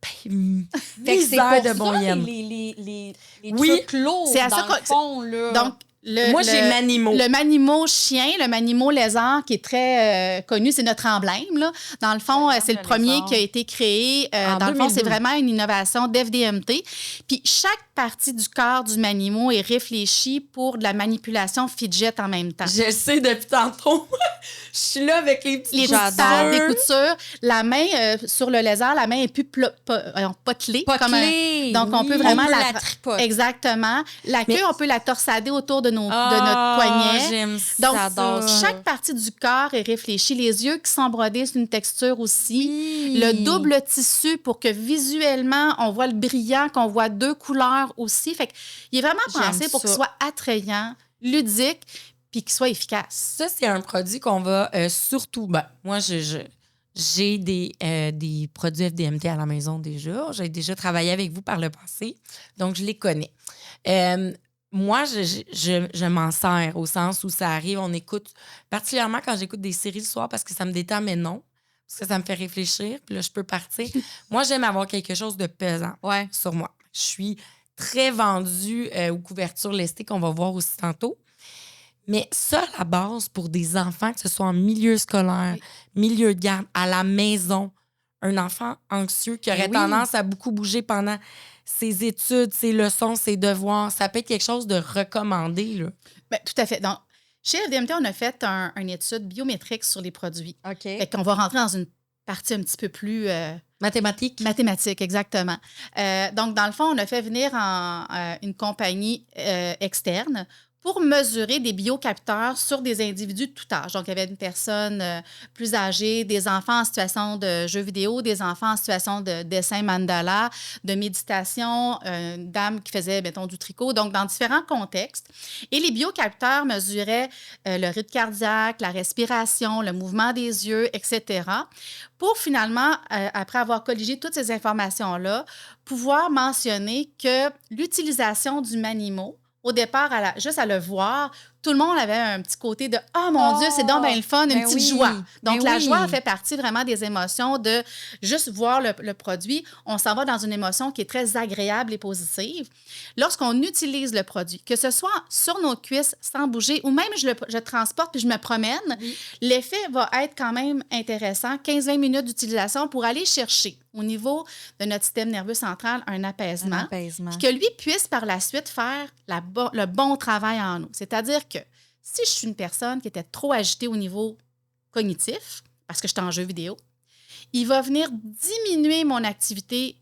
Fait que c'est pour de bon ça, les trucs lourds, c'est à dans ça le fond, là. Donc, Moi, j'ai Manimo. Le Manimo chien, le Manimo lézard, qui est très connu, c'est notre emblème. Là. Dans le fond, c'est le premier qui a été créé. Dans le fond, c'est vraiment une innovation d'FDMT. Puis chaque partie du corps du Manimo est réfléchie pour de la manipulation fidget en même temps. Je sais depuis tantôt. Je suis là avec les petits coutures. Les coutures. La main, sur le lézard, la main est plus potelée. Donc, on peut vraiment la tripoter. Exactement. La queue, on peut la torsader autour de notre poignet. J'aime ça. Donc, chaque partie du corps est réfléchie. Les yeux qui sont brodés, c'est une texture aussi. Oui. Le double tissu pour que visuellement, on voit le brillant, qu'on voit 2 couleurs aussi. Fait qu'il est vraiment pensé pour qu'il soit attrayant, ludique, puis qu'il soit efficace. Ça, c'est un produit qu'on va surtout... Ben, moi, j'ai des produits FDMT à la maison déjà. J'ai déjà travaillé avec vous par le passé, donc je les connais. Moi, je m'en sers au sens où ça arrive, on écoute, particulièrement quand j'écoute des séries le soir parce que ça me détend, mais non, parce que ça me fait réfléchir, puis là, je peux partir. Moi, j'aime avoir quelque chose de pesant sur moi. Je suis très vendue aux couvertures lestées qu'on va voir aussi tantôt. Mais ça, à la base, pour des enfants, que ce soit en milieu scolaire, milieu de garde, à la maison, un enfant anxieux qui aurait tendance à beaucoup bouger pendant ses études, ses leçons, ses devoirs, ça peut être quelque chose de recommandé. Là. Bien, tout à fait. Donc, chez FDMT, on a fait une étude biométrique sur les produits. OK. Fait qu'on va rentrer dans une partie un petit peu plus... Mathématiques. Mathématiques, exactement. Donc, dans le fond, on a fait venir une compagnie externe pour mesurer des biocapteurs sur des individus de tout âge. Donc, il y avait une personne plus âgée, des enfants en situation de jeux vidéo, des enfants en situation de dessin mandala, de méditation, une dame qui faisait, mettons, du tricot, donc dans différents contextes. Et les biocapteurs mesuraient le rythme cardiaque, la respiration, le mouvement des yeux, etc., pour finalement, après avoir colligé toutes ces informations-là, pouvoir mentionner que l'utilisation du Manimo, au départ, juste à le voir, tout le monde avait un petit côté de « Oh mon Dieu, c'est donc bien le fun, une petite joie ». Donc, la joie fait partie vraiment des émotions de juste voir le produit. On s'en va dans une émotion qui est très agréable et positive. Lorsqu'on utilise le produit, que ce soit sur nos cuisses sans bouger ou même je transporte puis je me promène, l'effet va être quand même intéressant. 15-20 minutes d'utilisation pour aller chercher au niveau de notre système nerveux central un apaisement. Puis que lui puisse par la suite faire le bon travail en nous. C'est-à-dire que si je suis une personne qui était trop agitée au niveau cognitif, parce que j'étais en jeu vidéo, il va venir diminuer mon activité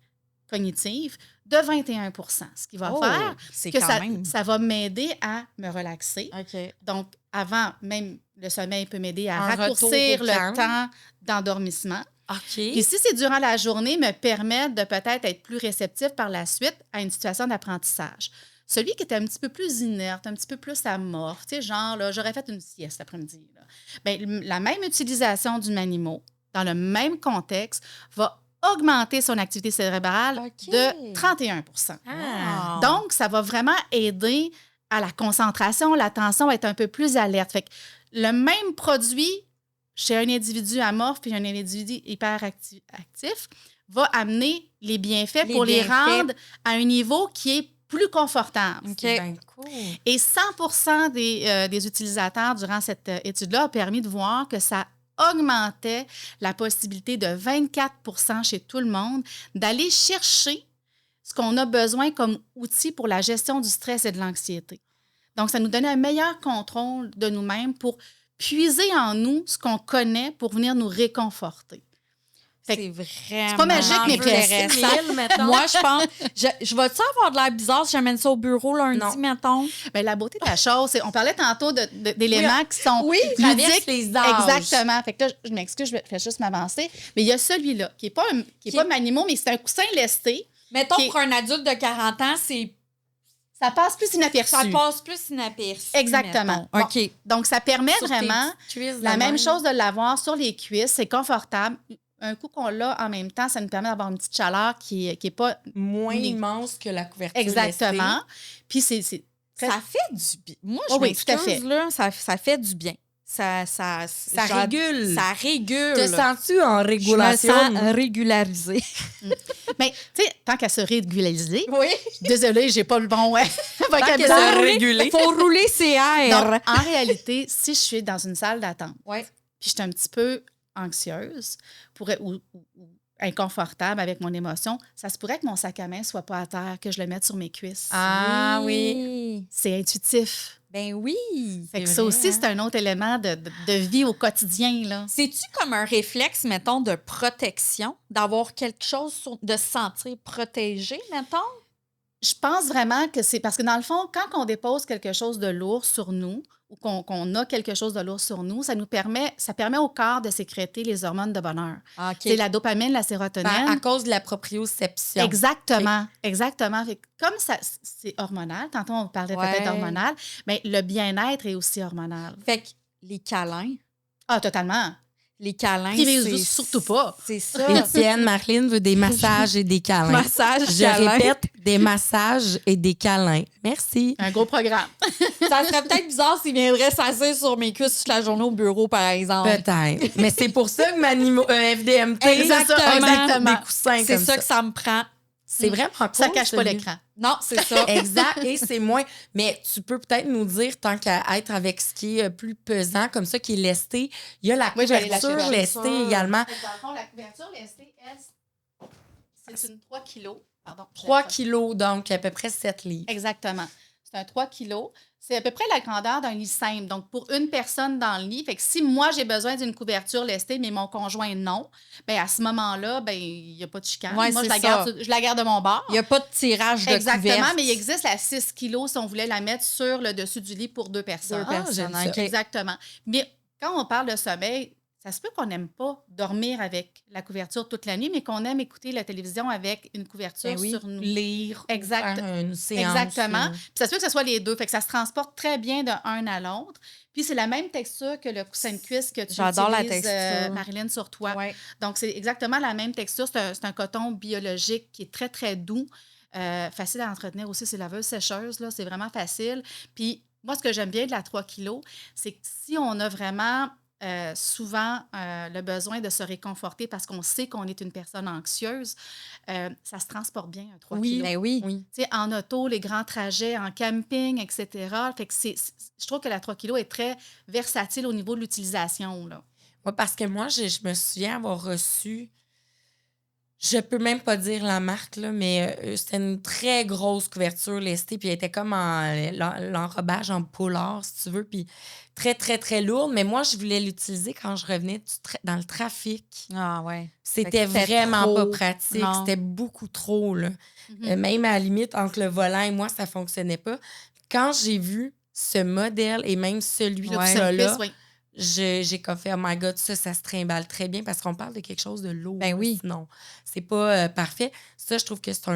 cognitive de 21 %. Ce qui va faire que ça va m'aider à me relaxer. Okay. Donc, avant, même le sommeil peut m'aider à raccourcir le temps d'endormissement. Okay. Et si c'est durant la journée, me permettre de peut-être être plus réceptif par la suite à une situation d'apprentissage. Celui qui était un petit peu plus inerte, un petit peu plus amorphe, tu sais, genre, là, j'aurais fait une sieste l'après-midi. Bien, la même utilisation du Manimo, dans le même contexte, va augmenter son activité cérébrale de 31 Ah. Donc, ça va vraiment aider à la concentration, l'attention, à être un peu plus alerte. Fait que le même produit chez un individu amorphe et un individu hyperactif va amener les bienfaits pour les rendre à un niveau qui est plus confortable. Okay. C'est bien cool. Et 100 des utilisateurs durant cette étude-là ont permis de voir que ça augmentait la possibilité de 24 % chez tout le monde d'aller chercher ce qu'on a besoin comme outil pour la gestion du stress et de l'anxiété. Donc, ça nous donnait un meilleur contrôle de nous-mêmes pour puiser en nous ce qu'on connaît pour venir nous réconforter. C'est vraiment c'est pas magique, mais intéressant. Moi, je pense... Je vais-tu avoir de l'air bizarre si j'amène ça au bureau lundi, mettons? Bien, la beauté de la chose, c'est... On parlait tantôt d'éléments qui sont ludiques. Les âges. Exactement. Fait que là, je m'excuse, je vais juste m'avancer. Mais il y a celui-là, qui n'est pas Manimo, mais c'est un coussin lesté. Mettons, pour un adulte de 40 ans, c'est... Ça passe plus inaperçu. Ça passe plus inaperçu. Exactement. Bon, OK. Donc, ça permet vraiment la même chose de l'avoir sur les cuisses. C'est confortable. Un coup qu'on l'a en même temps, ça nous permet d'avoir une petite chaleur qui est pas... moins immense que la couverture. Exactement. Puis c'est très... Ça fait du bien. Moi, je m'excuse, là, ça fait du bien. Ça régule. Ça régule. Te sens-tu en régulation? Je me sens régularisée. Mais, tu sais, tant qu'à se régulariser, Oui. désolée, j'ai pas le bon Tant que vocabulaire. ça régulé. Faut rouler ses airs. Donc, en réalité, si je suis dans une salle d'attente, Ouais. puis je suis un petit peu anxieuse ou inconfortable avec mon émotion, ça se pourrait que mon sac à main soit pas à terre, que je le mette sur mes cuisses. Ah oui. C'est intuitif. Ben oui. Fait que C'est ça vrai, aussi, hein? c'est un autre élément de vie au quotidien, là. C'est-tu comme un réflexe, mettons, de protection, d'avoir quelque chose, de se sentir protégé, mettons? Je pense vraiment que c'est parce que dans le fond, quand on dépose quelque chose de lourd sur nous ou qu'on a quelque chose de lourd sur nous, ça permet au corps de sécréter les hormones de bonheur. OK. C'est la dopamine, la sérotonine. À cause de la proprioception. Exactement, exactement. Fait que comme ça, c'est hormonal, tantôt on parlait Ouais. peut-être hormonal, mais le bien-être est aussi hormonal. Fait que les câlins, Ah, totalement. les câlins, Privez-vous c'est... surtout pas. C'est ça. Étienne, Marlene veut des massages et des câlins. Massage, Je câlin. répète, des massages et des câlins. Merci. Un gros programme. Ça serait peut-être bizarre s'il viendrait s'asseoir sur mes cuisses toute la journée au bureau, par exemple. Peut-être. Mais c'est pour ça que Manimo, FDMT, Exactement. des coussins C'est comme ça que ça me prend. C'est vraiment cool. Ça cache pas celui. l'écran. Non, c'est ça. Exact. Et c'est moins. Mais tu peux peut-être nous dire, tant qu'à être avec ce qui est plus pesant, comme ça, qui est lesté, il y a la Oui, j'allais la couverture chercher. lestée également. Dans le fond, la couverture lestée, elle, c'est une 3 kilos. Pardon. 3 kilos, donc à peu près 7 livres. Exactement. C'est un 3 kilos. C'est à peu près la grandeur d'un lit simple. Donc, pour une personne dans le lit, fait que si moi, j'ai besoin d'une couverture lestée, mais mon conjoint, non, bien, à ce moment-là, ben il n'y a pas de chicane. Ouais, moi, c'est je la garde de mon bord. Il n'y a pas de tirage de Exactement, couverte. mais il existe la 6 kilos si on voulait la mettre sur le dessus du lit pour 2 personnes. Deux personnes, j'aime ça. OK. Exactement. Mais quand on parle de sommeil, ça se peut qu'on n'aime pas dormir avec la couverture toute la nuit, mais qu'on aime écouter la télévision avec une couverture Ben oui. sur nous. Lire. Exact. Faire une séance. Exactement. Puis ça se peut que ce soit les deux. Fait que ça se transporte très bien d'un à l'autre. Puis c'est la même texture que le coussin de cuisse que tu J'adore la utilises, texture. Marilyn, sur toi. Ouais. Donc, c'est exactement la même texture. C'est un coton biologique qui est très, très doux. Facile à entretenir aussi. C'est laveuse sécheuse, là. C'est vraiment facile. Puis moi, ce que j'aime bien de la 3 kilos, c'est que si on a vraiment souvent le besoin de se réconforter parce qu'on sait qu'on est une personne anxieuse, ça se transporte bien, un 3 Oui. kilos. Ben oui. Oui. Tu sais, en auto, les grands trajets, en camping, etc. Fait que je trouve que la 3 kilos est très versatile au niveau de l'utilisation, là. Ouais, parce que moi, je me souviens avoir reçu, je peux même pas dire la marque, là, mais c'était une très grosse couverture lestée, puis elle était comme l'enrobage en polar, si tu veux, puis très, très, très lourde. Mais moi, je voulais l'utiliser quand je revenais dans le trafic. Ah ouais. C'était Fait que c'était vraiment trop. pas pratique. Non. C'était beaucoup trop, là. Mhm. Même à la limite, entre le volant et moi, ça fonctionnait pas. Quand j'ai vu ce modèle et même Le celui-là, coussin de cuisse, oui. j'ai comme fait, oh my God, ça se trimballe très bien parce qu'on parle de quelque chose de lourd. Ben oui. Sinon, c'est pas parfait. Ça, je trouve que c'est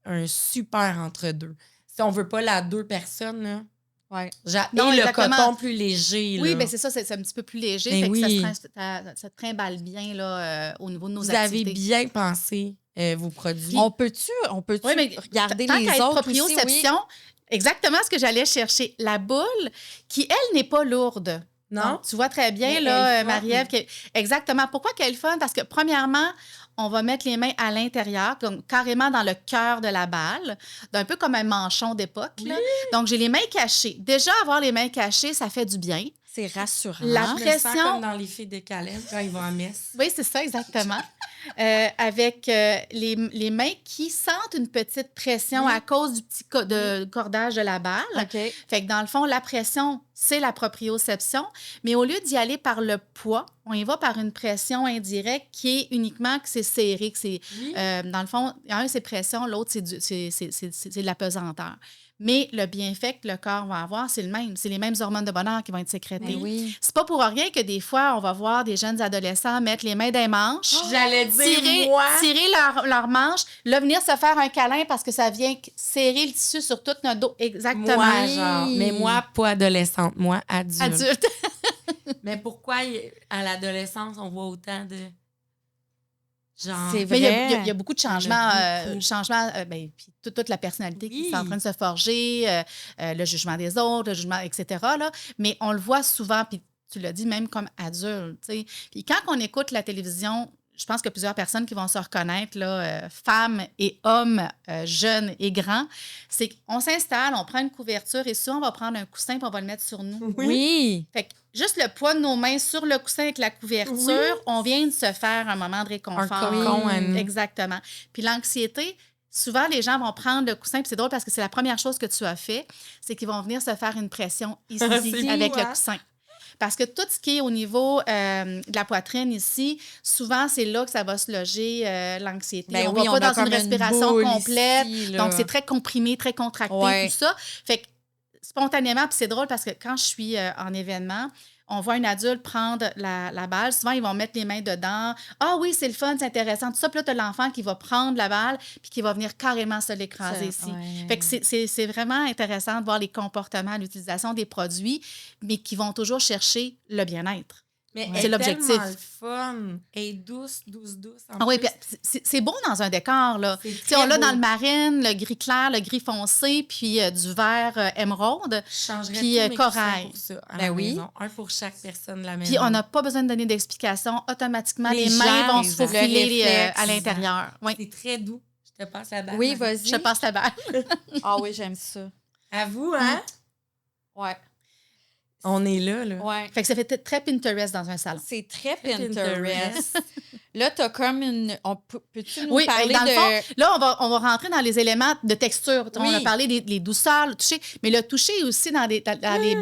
un super entre-deux. Si on veut pas la 2 personnes, là, Ouais. Non, et le exactement. coton plus léger. Oui, là. bien c'est ça, c'est un petit peu plus léger. Ben Fait que oui. ça te trimballe bien là, au niveau de nos Vous avez activités. bien pensé vos produits. On peut-tu Oui, mais regarder tant les qu'à être autres aussi, oui? proprioception, exactement ce que j'allais chercher. La boule, qui, elle, n'est pas lourde. Non? Donc, tu vois très bien, Mais là, elle est Marie-Ève. Exactement. Pourquoi qu'elle est fun? Parce que, premièrement, on va mettre les mains à l'intérieur, comme carrément dans le cœur de la balle, un peu comme un manchon d'époque. là. Donc, j'ai les mains cachées. Déjà, avoir les mains cachées, ça fait du bien. C'est rassurant. La Je me pression- sens comme dans les filles de Calais quand ils vont à messe. Oui, c'est ça, exactement. Avec les mains qui sentent une petite pression Oui. à cause du petit cordage de la balle. OK. Fait que dans le fond, la pression, c'est la proprioception. Mais au lieu d'y aller par le poids, on y va par une pression indirecte qui est uniquement que c'est serré. Que c'est, Oui. dans le fond, un, c'est pression, l'autre, c'est de la pesanteur. Mais le bienfait que le corps va avoir, c'est le même. C'est les mêmes hormones de bonheur qui vont être sécrétées. Ben oui. C'est pas pour rien que des fois, on va voir des jeunes adolescents mettre les mains dans les manches, J'allais dire, tirer leur manche, là, venir se faire un câlin parce que ça vient serrer le tissu sur tout notre dos. Exactement. Moi, genre. Mais moi, pas adolescente. Moi, adulte. Adulte. Mais pourquoi, à l'adolescence, on voit autant de... Genre... C'est Mais vrai. il y a beaucoup de changements, ben, puis toute la personnalité qui Oui. est en train de se forger, le jugement des autres, le jugement, etc. Là. Mais on le voit souvent, puis tu l'as dit, même comme adulte. tu sais. Puis quand on écoute la télévision, je pense que plusieurs personnes qui vont se reconnaître, là, femmes et hommes, jeunes et grands, c'est qu'on s'installe, on prend une couverture et souvent, on va prendre un coussin puis on va le mettre sur nous. Oui. Fait que juste le poids de nos mains sur le coussin avec la couverture, on vient de se faire un moment de réconfort. Un cocon à nous. Exactement. Puis l'anxiété, souvent, les gens vont prendre le coussin, puis c'est drôle parce que c'est la première chose que tu as fait, c'est qu'ils vont venir se faire une pression ici C'est avec fou, le hein? coussin. Parce que tout ce qui est au niveau de la poitrine ici, souvent, c'est là que ça va se loger l'anxiété. Ben on oui, va on pas a dans comme une une respiration boule complète. ici, là. Donc, c'est très comprimé, très contracté, Ouais. tout ça. Fait que spontanément, puis c'est drôle parce que quand je suis en événement, on voit un adulte prendre la balle. Souvent, ils vont mettre les mains dedans. Ah oui, c'est le fun, c'est intéressant. Tout ça, puis là, tu as l'enfant qui va prendre la balle puis qui va venir carrément se l'écraser ici. Ouais. Fait que c'est vraiment intéressant de voir les comportements, l'utilisation des produits, mais qui vont toujours chercher le bien-être. Mais C'est l'objectif. tellement le fun. Elle est douce. En Ah oui, plus. puis c'est beau dans un décor, là. C'est Tu sais, très on l'a beau. dans le marine, le gris clair, le gris foncé, puis du vert émeraude. Je changerais Puis, tous mes corail. coussins pour ça, à Ben la oui. maison. Un pour chaque personne de la maison. Puis on n'a pas besoin de donner d'explication. Automatiquement, les Les mains gens, vont les se faufiler réflexes. à l'intérieur. Oui. C'est très doux. Je te passe la balle. Oui, Marie. vas-y. Je te passe la balle. Ah oui, j'aime ça. À vous, hein? Ouais. On est là. Ouais. Fait que ça fait très Pinterest dans un salon. C'est très Pinterest. Pinterest. Là, tu as comme une. Peux-tu nous Oui, parler dans le de. fond, là, on va rentrer dans les éléments de texture. On Oui. a parlé des douceurs, le toucher, mais le toucher aussi dans des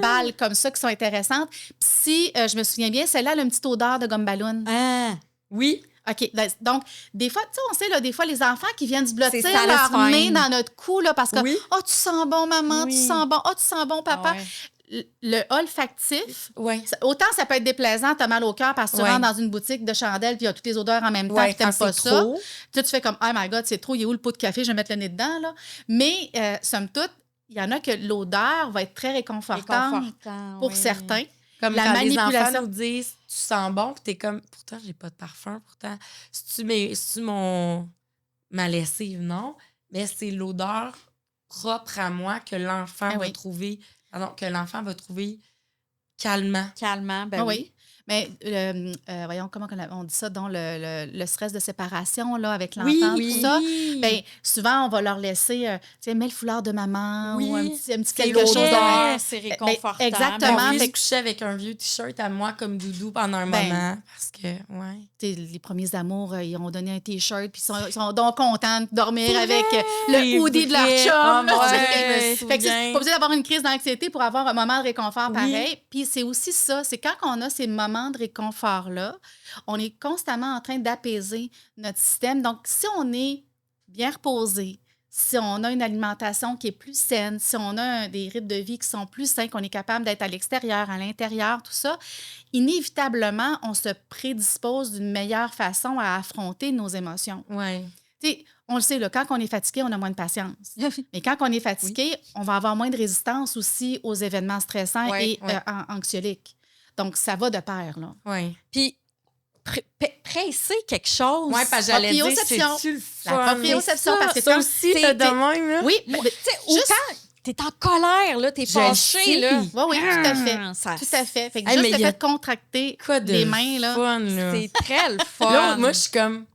balles comme ça qui sont intéressantes. Puis si je me souviens bien, celle-là, elle a une petite odeur de gomme ballon. Ah! Oui. OK. Donc, des fois, tu sais, on sait, là, des fois, les enfants qui viennent se blottir C'est leur satisfying. nez dans notre cou, là, parce que, Oui. oh, tu sens bon, maman, Oui. tu sens bon, oh, tu sens bon, papa. Ah ouais. Le olfactif, Oui. autant ça peut être déplaisant, t'as mal au cœur parce que tu Ouais. rentres dans une boutique de chandelles puis il y a toutes les odeurs en même temps Ouais, puis t'aimes quand pas c'est ça. trop. Là, tu fais comme, oh my God, c'est trop, il est où le pot de café, je vais mettre le nez dedans, là. Mais, somme toute, il y en a que l'odeur va être très réconfortante Réconfortant, pour oui. certains. Comme La quand les manipulation. enfants nous disent « Tu sens bon », puis t'es comme « Pourtant, j'ai pas de parfum. Pourtant, c'est-tu ma lessive? » Non. Mais c'est l'odeur propre à moi que l'enfant Ah va oui. trouver... Pardon, que l'enfant va trouver calmant. Calmant, ben Ah oui. oui. Mais, voyons, comment on dit ça, dans le stress de séparation, là, avec l'enfant, tout ça. Bien, souvent, on va leur laisser, tu sais, mets le foulard de maman Oui. ou un petit C'est quelque chose. L'odeur, de- c'est Ben, réconfortant. exactement. Mon fait fils que- couchait avec un vieux T-shirt à moi comme doudou pendant un Ben, moment. Parce que, ouais. Tu sais, les premiers amours, ils ont donné un T-shirt, puis ils sont donc contents de dormir C'est avec vrai, le c'est hoodie de leur vrai. chum. Oh, là, mon tu sais. Dieu, je me Fait que c'est souviens. pas obligé d'avoir une crise d'anxiété pour avoir un moment de réconfort Oui. pareil. Puis c'est aussi ça, c'est quand on a ces moments de réconfort-là, on est constamment en train d'apaiser notre système. Donc, si on est bien reposé, si on a une alimentation qui est plus saine, si on a des rythmes de vie qui sont plus sains, qu'on est capable d'être à l'extérieur, à l'intérieur, tout ça, inévitablement, on se prédispose d'une meilleure façon à affronter nos émotions. Ouais. Tu sais, on le sait, là, quand on est fatigué, on a moins de patience. Mais quand on est fatigué, on va avoir moins de résistance aussi aux événements stressants Ouais, et ouais. anxioliques. Donc, ça va de pair, là. Ouais. Puis, presser quelque chose. Ouais, parce que j'allais dire, Proprioception. c'est-tu le La fun? proprioception, ça, parce que Ça quand... aussi, t'es- t'as de t'es- même, là? Oui, Tu mais sais, ou juste- quand t'es en colère, là, t'es Je fâché, sais. là. Oui, oui, tout à fait. Ça, Tout à fait. Fait que Hey, mais juste le il y a fait de contracter Quoi de les mains, là. fun, là? C'est très le fun. Là, moi, je suis comme...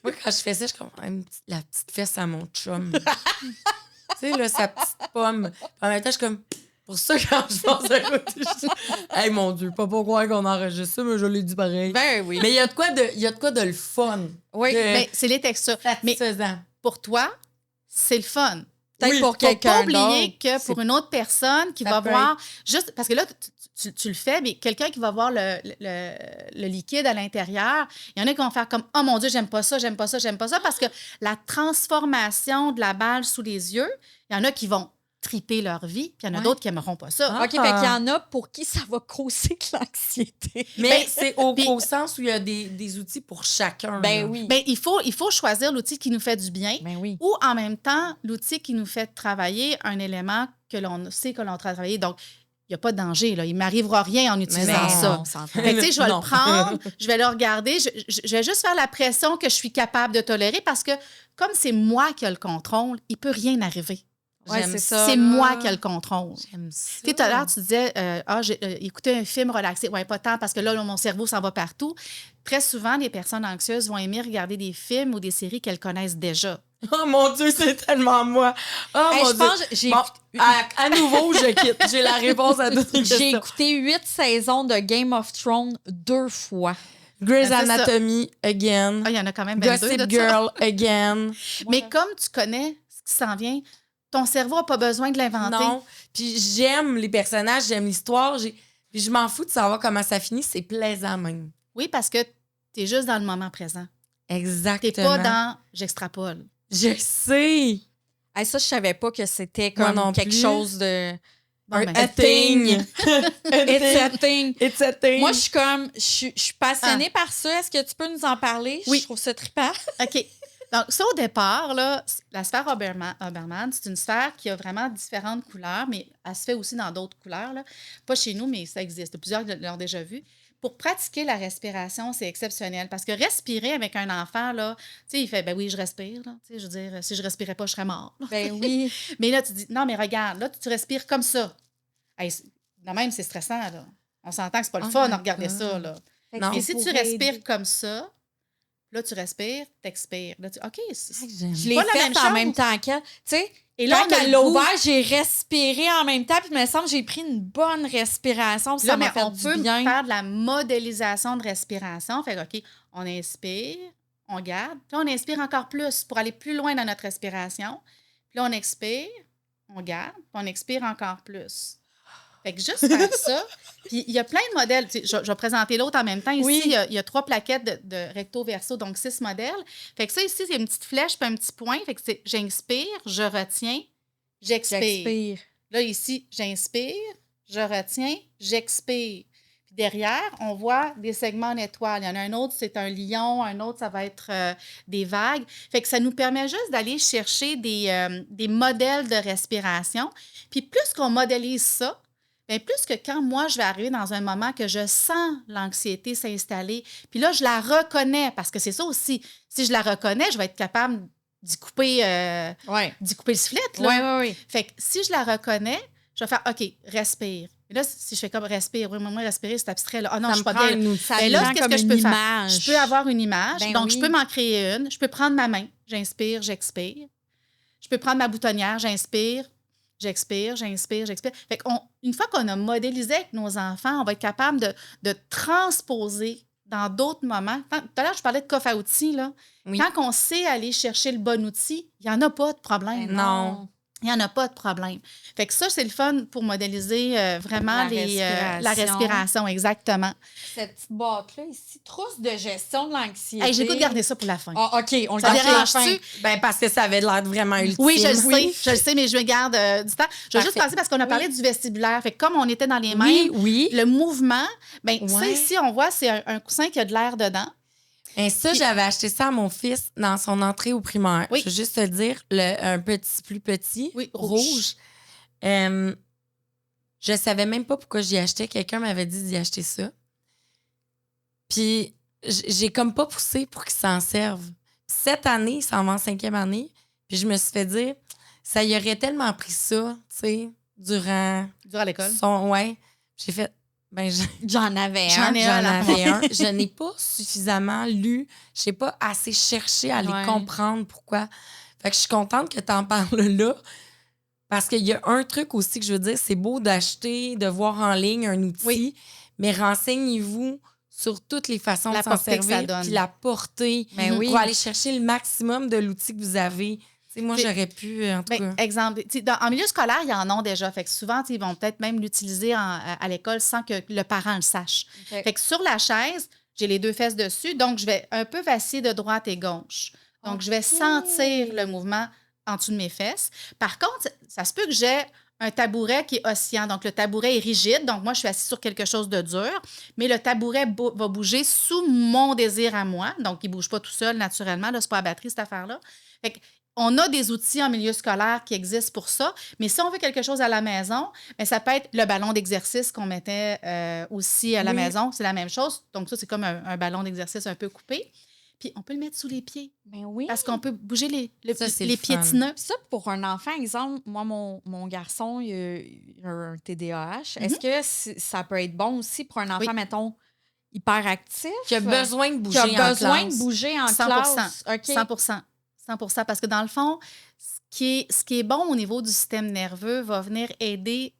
Moi, quand je fais ça, je suis comme la petite fesse à mon chum. Tu sais, là, sa petite pomme. En même temps, je suis comme... Pour ça, quand je pense à côté, je dis... Hey, mon Dieu, pas pour croire qu'on enregistre ça, mais je l'ai dit pareil. Ben oui. Mais il y a de quoi de le fun. oui, Mais c'est les textures. Mais Satisfaisant. pour toi, c'est le fun. peut-être oui, pour Faut quelqu'un pas oublier d'autre. que pour une autre personne qui Ça va peut voir, juste parce que là, tu le fais, mais quelqu'un qui va voir le liquide à l'intérieur, il y en a qui vont faire comme « Oh mon Dieu, j'aime pas ça, j'aime pas ça, j'aime pas ça », parce que la transformation de la balle sous les yeux, il y en a qui vont triper leur vie, puis il y en a Ouais. d'autres qui n'aimeront pas ça. Ah. OK, fait qu'il y en a pour qui ça va causer de l'anxiété. Mais Ben, c'est puis- au sens où il y a des outils pour chacun. Ben là. oui. Bien, il faut choisir l'outil qui nous fait du bien Ben oui. ou en même temps, l'outil qui nous fait travailler un élément que l'on sait que l'on travaille. Donc, il n'y a pas de danger, là. Il ne m'arrivera rien en utilisant non. ça. on s'entend. Fait que, tu sais, je vais Non. le prendre, je vais le regarder, je vais juste faire la pression que je suis capable de tolérer parce que comme c'est moi qui ai le contrôle, il ne peut rien arriver. Ouais, J'aime c'est ça. C'est moi qui ai le contrôle. J'aime ça. Tu sais, tout à l'heure, tu disais, j'ai écouté un film relaxé. Oui, pas tant, parce que là, mon cerveau s'en va partout. Très souvent, les personnes anxieuses vont aimer regarder des films ou des séries qu'elles connaissent déjà. Oh mon Dieu, c'est tellement moi. Oh Hey, mon je Dieu. pense que j'ai Bon, à nouveau, je quitte. J'ai la réponse à toutes les j'ai questions. écouté 8 saisons de Game of Thrones 2 fois. Grey's Ben, c'est ça. Anatomy, again. Ah, il y en a quand même 22 Gossip de ça. Girl, again. Mais comme tu connais ce qui s'en vient, ton cerveau n'a pas besoin de l'inventer. Non. Puis j'aime les personnages, j'aime l'histoire. Puis je m'en fous de savoir comment ça finit. C'est plaisant même. Oui, parce que tu es juste dans le moment présent. Tu Exactement. n'es pas dans « j'extrapole ». Je sais. Hey, ça, je savais pas que c'était Moi comme non quelque plus. chose de... Bon, ben, A thing. It's a thing. It's a thing. Moi, je suis passionnée par ça. Est-ce que tu peux nous en parler? Oui. Je trouve ça trippant. OK. Donc, ça, au départ, là, la sphère Obermann, c'est une sphère qui a vraiment différentes couleurs, mais elle se fait aussi dans d'autres couleurs. Là. Pas chez nous, mais ça existe. Plusieurs l'ont déjà vu. Pour pratiquer la respiration, c'est exceptionnel parce que respirer avec un enfant, là, tu sais, il fait, ben oui, je respire. Là. Tu sais, je veux dire, si je respirais pas, je serais mort. Là. Ben oui. Mais là, tu dis, non, mais regarde, là, tu respires comme ça. Hey, de même, c'est stressant, là. On s'entend que c'est pas le Oh fun my de regarder God. ça, là. Non. Et si Pour tu aider. respires comme ça, là, tu respires, t'expires. Là, OK, J'aime. Je l'ai pas la faite même en chose. même temps qu'elle. Tu sais, Et là, quand on a elle le l'a goût. ouvert, j'ai respiré en même temps, puis il me semble que j'ai pris une bonne respiration, puis Là, ça m'a mais fait on du peut bien. faire de la modélisation de respiration. Fait que, OK, on inspire, on garde. Puis là, on inspire encore plus pour aller plus loin dans notre respiration. Puis là, on expire, on garde, puis on expire encore plus. Fait que juste faire ça. Puis il y a plein de modèles. Tu sais, je vais présenter l'autre en même temps. Ici, Oui. il y a 3 plaquettes de recto-verso, donc 6 modèles. Fait que ça, ici, c'est une petite flèche puis un petit point. Fait que c'est j'inspire, je retiens, j'expire. J'expire. Là, ici, j'inspire, je retiens, j'expire. Puis derrière, on voit des segments en étoile. Il y en a un autre, c'est un lion. Un autre, ça va être des vagues. Fait que ça nous permet juste d'aller chercher des modèles de respiration. Puis plus qu'on modélise ça, bien, plus que quand moi, je vais arriver dans un moment que je sens l'anxiété s'installer, puis là, je la reconnais, parce que c'est ça aussi. Si je la reconnais, je vais être capable d'y couper le sifflet. Là. Oui. Fait que si je la reconnais, je vais faire OK, respire. Et là, si je fais comme respire, oui, moi, respirer, c'est abstrait. Là. Ah non, Ça je suis me pas prend bien. une outil. Ça Ben me là, prend qu'est-ce comme que je une peux faire? image. Je peux avoir une image. Ben donc, oui. je peux m'en créer une. Je peux prendre ma main. J'inspire, j'expire. Je peux prendre ma boutonnière. J'inspire, j'expire, j'inspire, j'expire. Fait une fois qu'on a modélisé avec nos enfants, on va être capable de transposer dans d'autres moments. Tout à l'heure, je parlais de coffre à outils. Là. Oui. Quand on sait aller chercher le bon outil, il n'y en a pas de problème. Ben non. Il n'y en a pas de problème. Fait que ça, c'est le fun pour modéliser vraiment la respiration, exactement. Cette petite boîte-là ici, trousse de gestion de l'anxiété. Hey, j'ai le goût de garder ça pour la fin. Ah, OK, on le Ça garde pour la dérange-tu? fin. Ben, parce que ça avait l'air vraiment ultime. Oui, je le sais, mais je me garde du temps. Je vais juste Parfait. passer parce qu'on a parlé du vestibulaire. Fait que comme on était dans les mains, Oui. le mouvement, ben ça Ouais. ici, on voit, c'est un coussin qui a de l'air dedans. Et ça, j'avais acheté ça à mon fils dans son entrée au primaire. Oui. Je veux juste te dire, un plus petit, Oui, rouge. Je savais même pas pourquoi j'y achetais. Quelqu'un m'avait dit d'y acheter ça. Puis, j'ai comme pas poussé pour qu'il s'en serve. Cette année, il s'en va en 5e année. Puis, je me suis fait dire, ça y aurait tellement pris ça, tu sais, durant l'école. son... Ouais. J'ai fait... Ben, J'en avais J'en un. ai J'en un, là. avais un. Je n'ai pas suffisamment lu. Je n'ai pas assez cherché à les Ouais. comprendre pourquoi. Fait que je suis contente que tu en parles là. Parce qu'il y a un truc aussi que je veux dire, c'est beau d'acheter, de voir en ligne un outil, Oui. mais renseignez-vous sur toutes les façons La de s'en portée que ça servir, donne. puis la portée, Ben oui. pour aller chercher le maximum de l'outil que vous avez. Tu sais, moi, C'est- j'aurais pu, en tout Ben, cas. exemple, tu sais, en milieu scolaire, ils en ont déjà. Fait que souvent, tu sais, ils vont peut-être même l'utiliser à l'école sans que le parent le sache. OK. Fait que sur la chaise, j'ai les 2 fesses dessus, donc je vais un peu vaciller de droite et gauche. Donc, je vais sentir le mouvement en dessous de mes fesses. Par contre, ça se peut que j'ai un tabouret qui est oscillant. Donc, le tabouret est rigide. Donc, moi, je suis assise sur quelque chose de dur, mais le tabouret va bouger sous mon désir à moi. Donc, il ne bouge pas tout seul naturellement. Là, ce n'est pas à batterie, cette affaire-là. Fait que, on a des outils en milieu scolaire qui existent pour ça, mais si on veut quelque chose à la maison, bien, ça peut être le ballon d'exercice qu'on mettait aussi à la Oui. maison. C'est la même chose. Donc, ça, c'est comme un ballon d'exercice un peu coupé. Puis on peut le mettre sous les pieds. Ben oui. Parce qu'on peut bouger Ça, c'est les le fun. piétineux. Ça, pour un enfant, exemple, moi, mon garçon, il a un TDAH. Est-ce que ça peut être bon aussi pour un enfant, mettons, hyperactif? Qui a besoin de bouger qui a besoin classe. de bouger en 100%. classe? OK. 100%. Parce que dans le fond, ce qui est bon au niveau du système nerveux va venir aider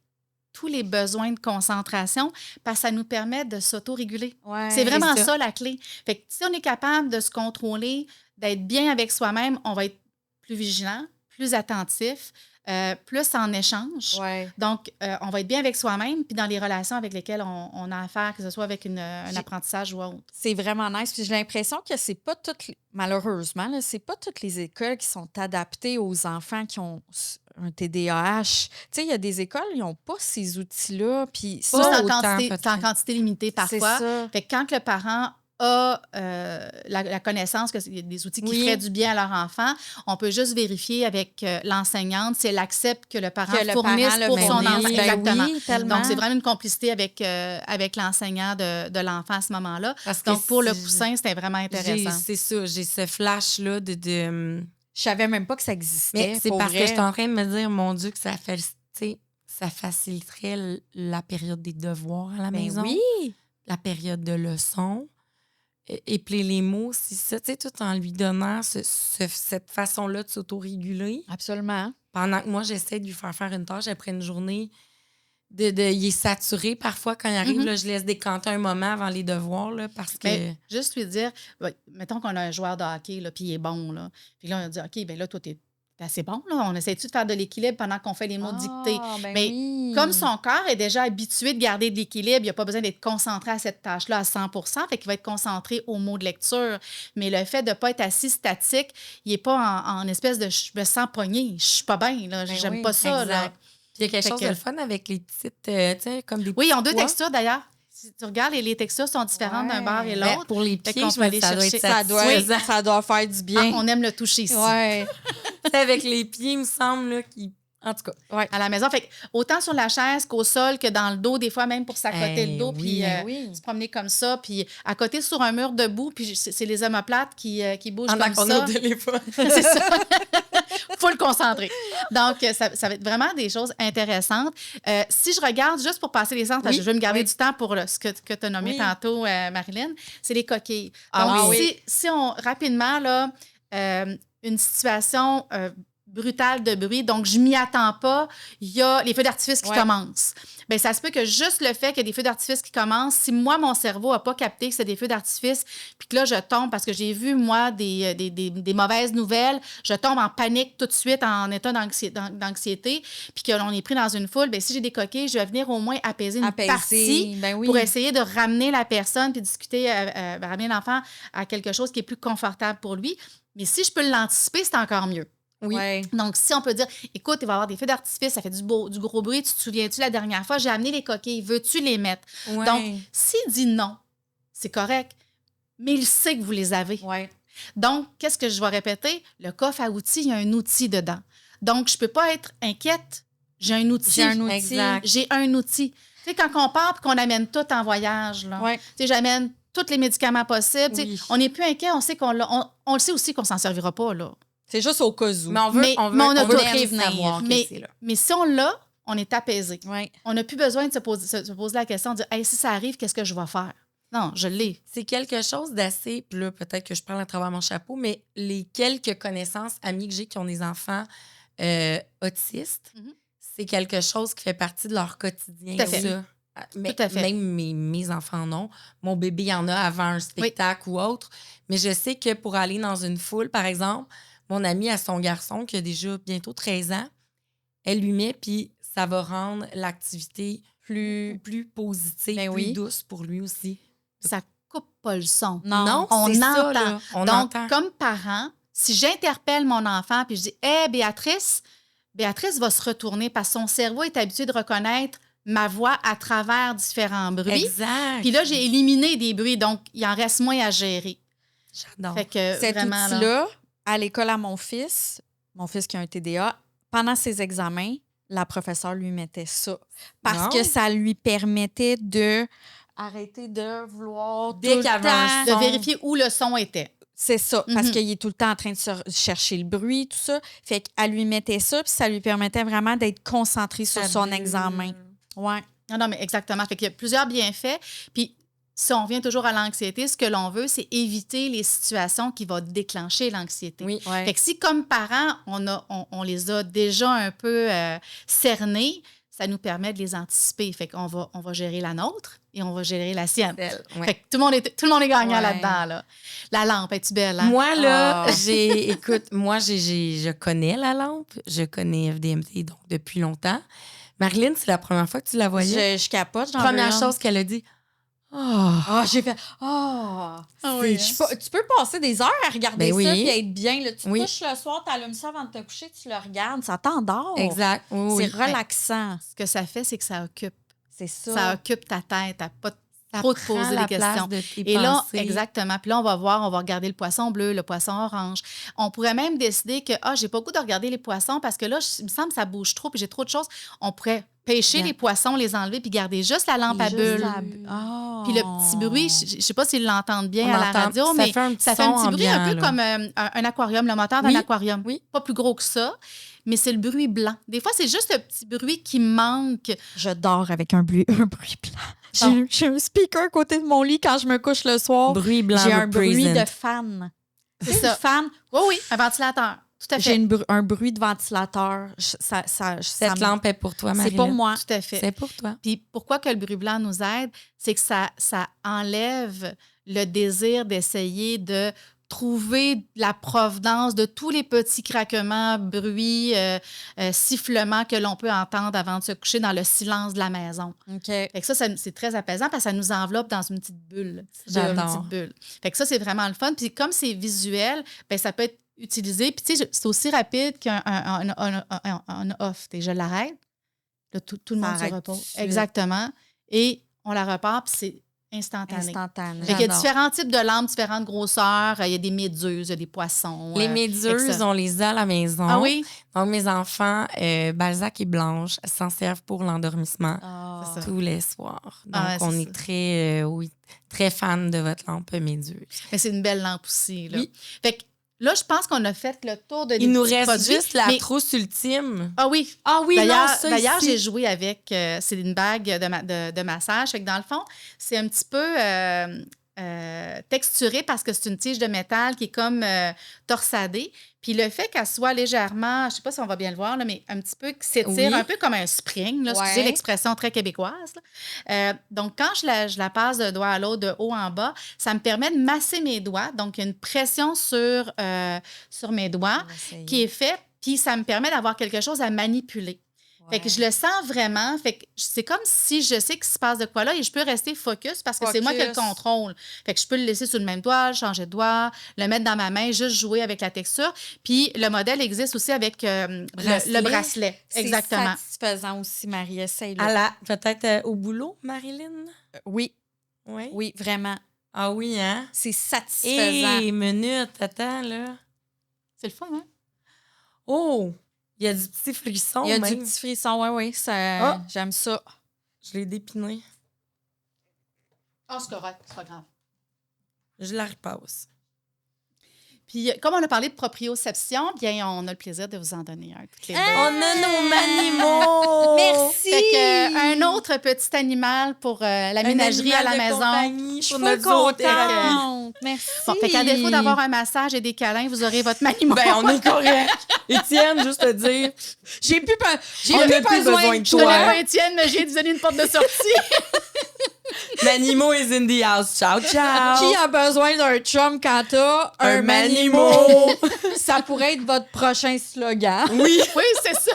tous les besoins de concentration parce que ça nous permet de s'autoréguler. Ouais, c'est vraiment c'est ça. ça la clé. Fait que si on est capable de se contrôler, d'être bien avec soi-même, on va être plus vigilant, plus attentif, plus en échange. Ouais. Donc, on va être bien avec soi-même, puis dans les relations avec lesquelles on a affaire, que ce soit avec un apprentissage ou autre. C'est vraiment nice. Puis j'ai l'impression que c'est pas toutes, malheureusement, là, c'est pas toutes les écoles qui sont adaptées aux enfants qui ont un TDAH. Tu sais, il y a des écoles, ils n'ont pas ces outils-là. Puis Ça, ça, c'est autant, c'est en quantité limitée parfois. c'est ça. Fait que quand le parent a la connaissance qu'il y a des outils qui feraient du bien à leur enfant, on peut juste vérifier avec l'enseignante si elle accepte que le parent fournisse pour son enfant. Ben Exactement. oui, tellement. Donc, c'est vraiment une complicité avec l'enseignant de l'enfant à ce moment-là. Parce que Donc, pour le si- poussin, c'était vraiment intéressant. C'est ça, j'ai ce flash-là de... Je savais même pas que ça existait. Mais c'est pour parce vrai. que je suis en train de me dire, mon Dieu, que ça faciliterait la période des devoirs à la Ben maison, oui. la période de leçons, épeler les mots, si ça, tu sais, tout en lui donnant cette façon-là de s'autoréguler. Absolument. Pendant que moi, j'essaie de lui faire une tâche après une journée, il est saturé parfois quand il arrive, là, je laisse décanter un moment avant les devoirs, là, parce que... Mais juste lui dire, mettons qu'on a un joueur de hockey, là, puis il est bon, là. Puis là, on a dit, OK, bien là, toi, t'es assez bon, là. On essaie-tu de faire de l'équilibre pendant qu'on fait les mots dictés? Ben Mais oui. comme son corps est déjà habitué de garder de l'équilibre, il n'a pas besoin d'être concentré à cette tâche-là à 100 fait qu'il va être concentré aux mots de lecture. Mais le fait de ne pas être assis statique, il n'est pas en espèce de « je me sens pogné, je suis pas bien, là, j'aime oui, pas ça. » là. Puis il y a quelque Fait chose que- de le fun avec les petites, tu sais, comme des Oui, ils ont deux pois. textures d'ailleurs. Si tu regardes, les textures sont différentes d'un bord et Ben, l'autre. pour les Fait pieds, qu'on je peut me aller dis, ça doit chercher- être ça satisfaisant. doit faire du bien. On aime le toucher ici. Ouais. Avec les pieds, il me semble, là, qui... En tout cas, À la maison. Fait que autant sur la chaise qu'au sol que dans le dos, des fois même pour s'accoter le dos, oui, puis oui. se promener comme ça, puis à côté sur un mur debout, puis c'est les omoplates qui bougent pendant comme qu'on ça. est au téléphone. C'est ça. Faut le concentrer. Donc, ça va être vraiment des choses intéressantes. Si je regarde, juste pour passer les centres, parce que je vais me garder du temps pour ce que tu as nommé tantôt, Marilyn, c'est les coquilles. Donc, si on, rapidement, là, une situation brutale de bruit, donc je m'y attends pas, il y a les feux d'artifice qui commencent. Bien, ça se peut que juste le fait qu'il y a des feux d'artifice qui commencent, si moi, mon cerveau n'a pas capté que c'est des feux d'artifice, puis que là, je tombe parce que j'ai vu, moi, des mauvaises nouvelles, je tombe en panique tout de suite, en état d'anxiété, puis que l'on est pris dans une foule, bien, si j'ai des coquilles, je vais venir au moins apaiser une partie pour essayer de ramener la personne puis discuter, ramener l'enfant à quelque chose qui est plus confortable pour lui. Mais si je peux l'anticiper, c'est encore mieux. Oui. Ouais. Donc, si on peut dire, écoute, il va y avoir des feux d'artifice, ça fait du gros bruit, tu te souviens-tu la dernière fois, j'ai amené les coquilles, veux-tu les mettre? Ouais. Donc, s'il dit non, c'est correct, mais il sait que vous les avez. Ouais. Donc, qu'est-ce que je vais répéter? Le coffre à outils, il y a un outil dedans. Donc, je ne peux pas être inquiète, j'ai un outil. J'ai un outil. Exact. J'ai un outil. Tu sais, quand on part et qu'on amène tout en voyage, là, Ouais. tu sais, j'amène tous les médicaments possibles, tu sais, Oui. on n'est plus inquiet, on sait on le sait aussi qu'on s'en servira pas, là. C'est juste au cas où. Mais on veut, Mais on on a veut tout prévenir savoir que mais, c'est là. mais si on l'a, on est apaisé. Ouais. On n'a plus besoin de se poser la question de dire hey, si ça arrive, qu'est-ce que je vais faire? Non, je l'ai. C'est quelque chose d'assez... Puis là, peut-être que je parle à travers mon chapeau, mais les quelques connaissances, amis que j'ai qui ont des enfants autistes, c'est quelque chose qui fait partie de leur quotidien. Tout à fait. Ça. Mais, Tout à fait. Même mes enfants, non. Mon bébé, il y en a avant un spectacle ou autre. Mais je sais que pour aller dans une foule, par exemple, mon amie a son garçon qui a déjà bientôt 13 ans. Elle lui met, puis ça va rendre l'activité plus positive, Ben plus oui. douce pour lui aussi. Ça coupe pas le son. Non, on c'est entend. ça, là. On Donc, entend. comme parent, si j'interpelle mon enfant puis je dis hey, Béatrice va se retourner parce que son cerveau est habitué de reconnaître ma voix à travers différents bruits. Exact. Puis là, j'ai éliminé des bruits, donc il en reste moins à gérer. J'adore. Fait que Cet vraiment, là, outil-là, à l'école à mon fils qui a un TDA, pendant ses examens, la professeure lui mettait ça. Parce Non. que ça lui permettait de arrêter de vouloir Dès tout le qu'il y avait un temps- de vérifier où le son était. C'est ça, parce Mhm. qu'il est tout le temps en train de chercher le bruit, tout ça. Fait qu'elle lui mettait ça, puis ça lui permettait vraiment d'être concentré sur son examen. Ouais. Non, mais exactement. Fait qu'il y a plusieurs bienfaits. Puis, si on revient toujours à l'anxiété, ce que l'on veut, c'est éviter les situations qui vont déclencher l'anxiété. Oui. Ouais. Fait que si, comme parents, on les a déjà un peu cernés, ça nous permet de les anticiper. Fait qu'on on va gérer la nôtre et on va gérer la sienne. Ouais. Fait que tout le monde est gagnant Ouais. là-dedans. Là. La lampe, es-tu belle? Hein? Moi, là, Ah. je connais la lampe. Je connais FDMT, donc, depuis longtemps. Marilyn, c'est la première fois que tu la voyais. Je capote, j'en Première veux une. chose qu'elle a dit, oh, Ah, j'ai fait. Ah! oui, Tu peux passer des heures à regarder Ben ça oui. et être bien. Là. Tu te Oui. couches le soir, tu allumes ça avant de te coucher, tu le regardes, ça t'endort. exact. Oui, C'est oui. relaxant. Ce que ça fait, c'est que ça occupe. C'est ça. Ça occupe ta tête. T'as pas Ça trop de prend poser la des place questions. de tes Et là, pensées. exactement. Puis là, on va regarder le poisson bleu, le poisson orange. On pourrait même décider que, j'ai pas le goût de regarder les poissons parce que là, il me semble que ça bouge trop puis j'ai trop de choses. On pourrait pêcher Bien. les poissons, les enlever puis garder juste la lampe à Juste bulles. Ah. Puis le petit bruit, je sais pas s'ils l'entendent bien On à la entend- radio, ça mais fait un petit ça fait un son petit bruit un ambiant, peu là. comme un aquarium, le moteur d'un Oui, aquarium. oui. Pas plus gros que ça, mais c'est le bruit blanc. Des fois, c'est juste le petit bruit qui manque. Je dors avec un bruit blanc. Oh. J'ai un speaker à côté de mon lit quand je me couche le soir. Bruit blanc J'ai un bruit represent. de fan. C'est Tu sais, ça. une fan, Oui, un ventilateur. Tout à j'ai fait. un bruit de ventilateur. Cette lampe est pour toi, Marilyn. C'est pour moi. Tout à fait. C'est pour toi. Puis pourquoi que le bruit blanc nous aide, c'est que ça enlève le désir d'essayer de trouver la provenance de tous les petits craquements, bruits, sifflements que l'on peut entendre avant de se coucher dans le silence de la maison. OK. Fait que ça, c'est très apaisant parce que ça nous enveloppe dans une petite bulle. J'adore. Une petite bulle. Fait que ça, c'est vraiment le fun. Puis comme c'est visuel, ben ça peut être utilisé. Puis tu sais, c'est aussi rapide qu'un off. Je l'arrête. Là, tout le Ça monde se arrête repose. tout de suite. Exactement. Et on la repart, puis c'est instantané. Instantané. Fait qu'il y a J'adore. différents types de lampes, différentes grosseurs. Il y a des méduses, il y a des poissons. Les méduses, on les a à la maison. Ah oui? Donc, mes enfants, Balzac et Blanche, s'en servent pour l'endormissement Ah. C'est ça. tous les soirs. Donc, Ah, c'est on ça. est très fan de votre lampe méduse. Mais c'est une belle lampe aussi. Là. Oui. Fait que là, je pense qu'on a fait le tour de Il nous petits reste produits, juste la mais- trousse ultime. Ah oui. Ah oui, D'ailleurs, j'ai joué avec... c'est une bague de massage. Fait que dans le fond, c'est un petit peu texturé parce que c'est une tige de métal qui est comme torsadée. Puis le fait qu'elle soit légèrement, je sais pas si on va bien le voir, là, mais un petit peu qui s'étire, Oui. un peu comme un spring. Là, excusez Ouais. l'expression très québécoise. Là. Donc, quand je la passe d'un doigt à l'autre, de haut en bas, ça me permet de masser mes doigts. Donc, il y a une pression sur mes doigts qui est faite, puis ça me permet d'avoir quelque chose à manipuler. Fait que je le sens vraiment. Fait que c'est comme si je sais qu'il se passe de quoi là et je peux rester focus parce que c'est moi qui ai le Focus. contrôle. Fait que je peux le laisser sur le même doigt, changer de doigt, le mettre dans ma main, juste jouer avec la texture. Puis le modèle existe aussi avec le bracelet. Exactement. C'est satisfaisant aussi, Marie. Essaye-le. Peut-être au boulot, Marilyn? Oui, Oui. oui, vraiment. Ah oui, hein? C'est satisfaisant. Hé, minute, attends, là. C'est le fun, hein? Oh! Il y a du petit frisson, Il y a même. du petit frisson, oui, ça, Ah. j'aime ça. Je l'ai dépiné. Ah, c'est correct, c'est pas grave. Je la repasse. Puis, comme on a parlé de proprioception, bien, on a le plaisir de vous en donner un. Toutes les deux. On a nos animaux! Merci! Fait que, un autre petit animal pour la ménagerie à la maison. Je suis pour pas notre zoothérapie. contente. Merci. Bon, fait qu'à défaut d'avoir un massage et des câlins, vous aurez votre animal. Ben, on est correct. Étienne, juste te dire, J'ai plus, On a plus besoin de Je connais toi. pas Étienne, mais j'ai donné une porte de sortie. Manimo is in the house. Ciao, ciao. Qui a besoin d'un chum quand t'as Un manimo? manimo. Ça pourrait être votre prochain slogan. Oui. Oui, c'est ça.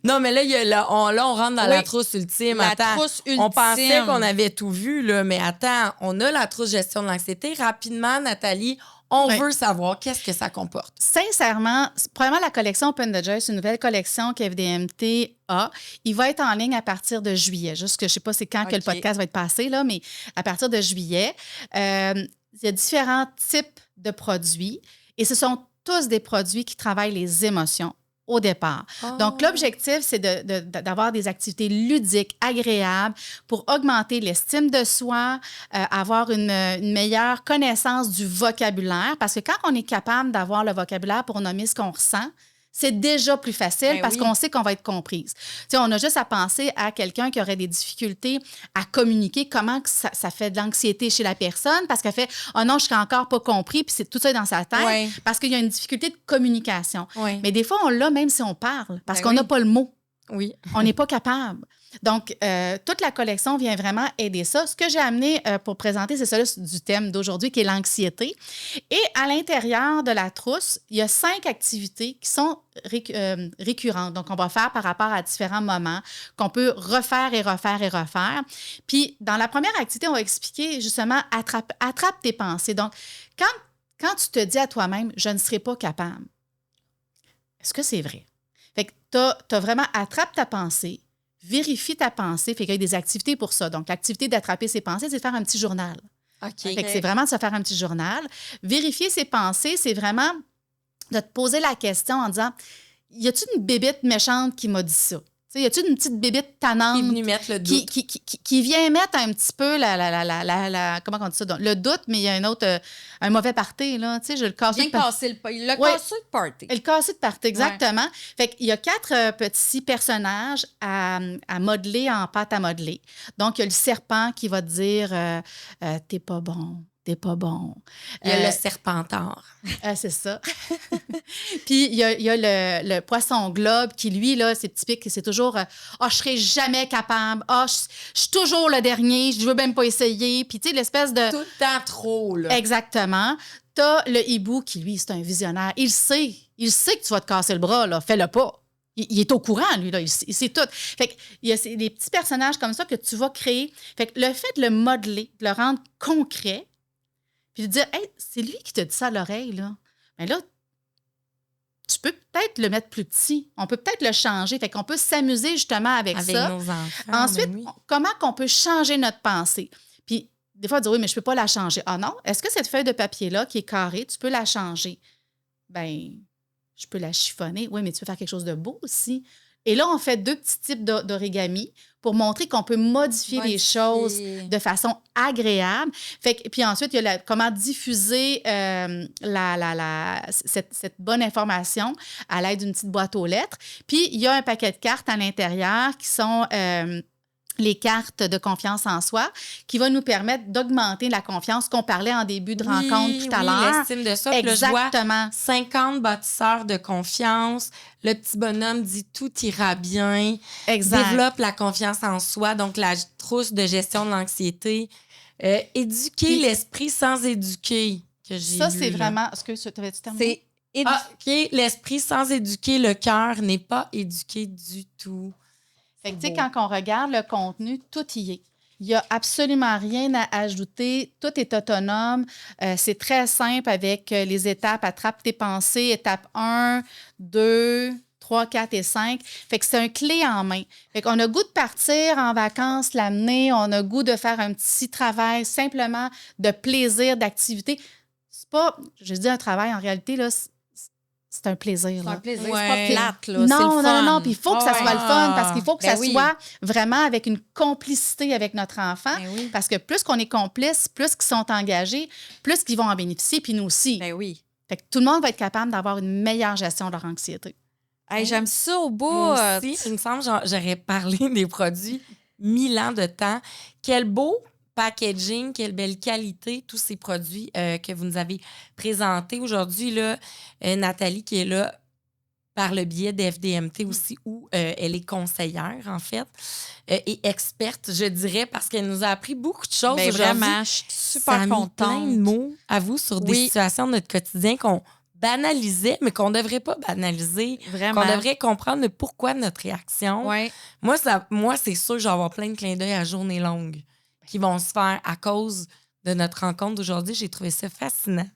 Non, mais là, on rentre dans Oui. la trousse ultime. La Attends, trousse ultime. on pensait qu'on avait tout vu, là, mais attends, on a la trousse gestion de l'anxiété. Rapidement, Nathalie, on Oui. veut savoir qu'est-ce que ça comporte. Sincèrement, premièrement, la collection Open the Joy, c'est une nouvelle collection qu'FDMT a. Il va être en ligne à partir de juillet. Juste que je ne sais pas c'est quand que le OK. podcast va être passé, là, mais à partir de juillet. Il y a différents types de produits et ce sont tous des produits qui travaillent les émotions. au départ. Donc, l'objectif, c'est d'avoir des activités ludiques, agréables pour augmenter l'estime de soi, avoir une meilleure connaissance du vocabulaire, parce que quand on est capable d'avoir le vocabulaire pour nommer ce qu'on ressent, c'est déjà plus facile parce qu'on sait qu'on va être comprise. Tu sais, on a juste à penser à quelqu'un qui aurait des difficultés à communiquer, comment que ça fait de l'anxiété chez la personne parce qu'elle fait « Oh non, je suis encore pas compris », puis c'est tout ça dans sa tête parce qu'il y a une difficulté de communication. Mais des fois, on l'a même si on parle parce qu'on n'a pas le mot. Oui. On n'est pas capable. Donc, toute la collection vient vraiment aider ça. Ce que j'ai amené pour présenter, c'est ça là, du thème d'aujourd'hui, qui est l'anxiété. Et à l'intérieur de la trousse, il y a 5 activités qui sont récurrentes. Donc, on va faire par rapport à différents moments qu'on peut refaire et refaire et refaire. Puis, dans la première activité, on va expliquer justement attrape tes pensées. Donc, quand tu te dis à toi-même « je ne serai pas capable », est-ce que c'est vrai? Fait que tu as vraiment attrape ta pensée, vérifie ta pensée, fait qu'il y a des activités pour ça. Donc, l'activité d'attraper ses pensées, c'est de faire un petit journal. Fait que c'est vraiment de se faire un petit journal. Vérifier ses pensées, c'est vraiment de te poser la question en disant, y a-t-il une bébête méchante qui m'a dit ça? T'sais, y a-t-il une petite bébête tannante qui est venue mettre le doute. Qui vient mettre un petit peu comment on dit ça? Le doute, mais il y a un mauvais party, là. Tu sais, je le casse. Il l'a cassé le party. Le cassé de party, exactement. Fait qu'il y a 4 petits personnages à modeler en pâte à modeler. Donc, il y a le serpent qui va te dire t'es pas bon. T'es pas bon. Il y a le serpentard. C'est ça. Puis, il y a le poisson globe qui, lui, là, c'est typique, c'est toujours « je serai jamais capable. Je suis toujours le dernier. Je veux même pas essayer. » Puis, tu sais, l'espèce de... Tout le temps trop, là. Exactement. T'as le hibou qui, lui, c'est un visionnaire. Il sait que tu vas te casser le bras, là. Fais-le pas. Il est au courant, lui, là. Il sait tout. Fait qu'il y a des petits personnages comme ça que tu vas créer. Fait que le fait de le modeler, de le rendre concret, puis de dire, hey, c'est lui qui te dit ça à l'oreille, là. Mais là, tu peux peut-être le mettre plus petit. On peut peut-être le changer. Fait qu'on peut s'amuser justement avec ça. Nos enfants. Ensuite, comment qu'on peut changer notre pensée? Puis, des fois, on dit, oui, mais je ne peux pas la changer. Ah non? Est-ce que cette feuille de papier-là, qui est carrée, tu peux la changer? Bien, je peux la chiffonner. Oui, mais tu peux faire quelque chose de beau aussi. Et là, on fait 2 petits types d'origami pour montrer qu'on peut modifier les choses de façon agréable. Puis ensuite, il y a comment diffuser cette bonne information à l'aide d'une petite boîte aux lettres. Puis, il y a un paquet de cartes à l'intérieur qui sont... les cartes de confiance en soi, qui va nous permettre d'augmenter la confiance qu'on parlait en début de rencontre tout à l'heure. L'estime de soi. Exactement. Là, je vois 50 bâtisseurs de confiance. Le petit bonhomme dit tout ira bien. Exact. Développe la confiance en soi. Donc, la trousse de gestion de l'anxiété. Éduquer l'esprit sans éduquer. Que j'ai ça, lu, c'est là. vraiment... Est-ce que tu avais terminé? OK. L'esprit sans éduquer, le cœur n'est pas éduqué du tout. Fait que, tu sais, quand on regarde le contenu, tout y est. Il n'y a absolument rien à ajouter. Tout est autonome. C'est très simple avec les étapes. Attrape tes pensées. Étape 1, 2, 3, 4 et 5. Fait que c'est un clé en main. Fait qu'on a goût de partir en vacances, l'amener. On a goût de faire un petit travail simplement de plaisir, d'activité. C'est pas, je dis un travail, en réalité, là, c'est un plaisir. C'est un plaisir, Ouais. c'est pas plate, là. Non, c'est le non, fun. non. Puis il faut que ça soit le fun parce qu'il faut que ça oui. soit vraiment avec une complicité avec notre enfant. Ben oui. Parce que plus qu'on est complice, plus qu'ils sont engagés, plus qu'ils vont en bénéficier, puis nous aussi. Ben oui. Fait que tout le monde va être capable d'avoir une meilleure gestion de leur anxiété. Hey, j'aime ça au bout. Moi aussi, il me semble que j'aurais parlé des produits 1000 ans de temps. Quel beau packaging, quelle belle qualité, tous ces produits que vous nous avez présentés aujourd'hui. Là, Nathalie qui est là par le biais d'FDMT aussi, où elle est conseillère, en fait, et experte, je dirais, parce qu'elle nous a appris beaucoup de choses Ben aujourd'hui. vraiment, je suis super Ça a mis contente. plein de mots à vous sur des situations de notre quotidien qu'on banalisait, mais qu'on ne devrait pas banaliser. Vraiment. Qu'on devrait comprendre le pourquoi de notre réaction. Ouais. Moi, c'est sûr que je vais avoir plein de clins d'œil à journée longue qui vont se faire à cause de notre rencontre d'aujourd'hui. J'ai trouvé ça fascinant.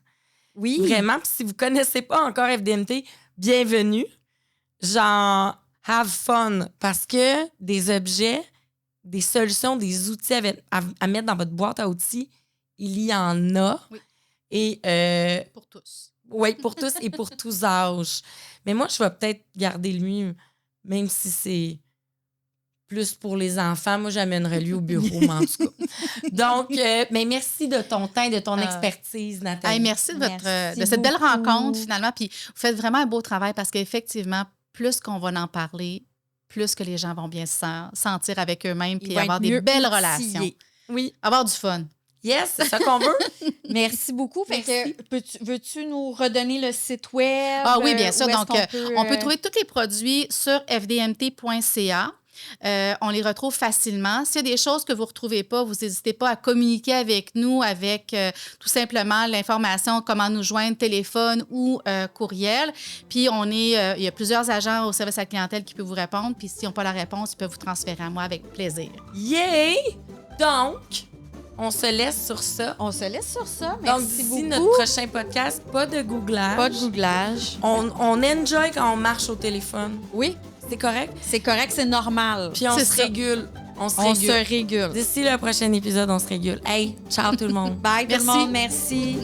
Oui. Vraiment. Puis si vous ne connaissez pas encore FDMT, bienvenue. Genre, have fun. Parce que des objets, des solutions, des outils à mettre dans votre boîte à outils, il y en a. Oui. Et Pour tous. Oui, pour tous et pour tous âges. Mais moi, je vais peut-être garder lui, même si c'est plus pour les enfants. Moi, j'amènerais lui au bureau, mais en tout cas. Donc, mais merci de ton temps et de ton expertise, Nathalie. Hey, merci de, Merci de cette belle beaucoup. rencontre, finalement. Puis vous faites vraiment un beau travail parce qu'effectivement, plus qu'on va en parler, plus que les gens vont bien se sentir avec eux-mêmes puis Ils vont avoir être des mieux belles outillés. relations. Oui. Avoir du fun. Yes, c'est ça qu'on veut. Merci beaucoup. Fait Merci. que, veux-tu nous redonner le site web? Ah oui, bien sûr. Où est-ce Donc, qu'on on peut trouver tous les produits sur fdmt.ca. On les retrouve facilement. S'il y a des choses que vous ne retrouvez pas, vous n'hésitez pas à communiquer avec nous avec tout simplement l'information, comment nous joindre, téléphone ou courriel. Puis, il y a plusieurs agents au service à la clientèle qui peuvent vous répondre. Puis, s'ils n'ont pas la réponse, ils peuvent vous transférer à moi avec plaisir. Yay! Donc, on se laisse sur ça. On se laisse sur ça. Donc, Merci d'ici beaucoup. notre prochain podcast, pas de googlage. Pas de googlage. On enjoy quand on marche au téléphone. Oui, C'est correct? c'est correct, c'est normal. Puis on C'est se ça. régule. On se On régule. se régule. D'ici le prochain épisode, on se régule. Hey, ciao tout le monde. Bye tout le Merci. monde. Merci.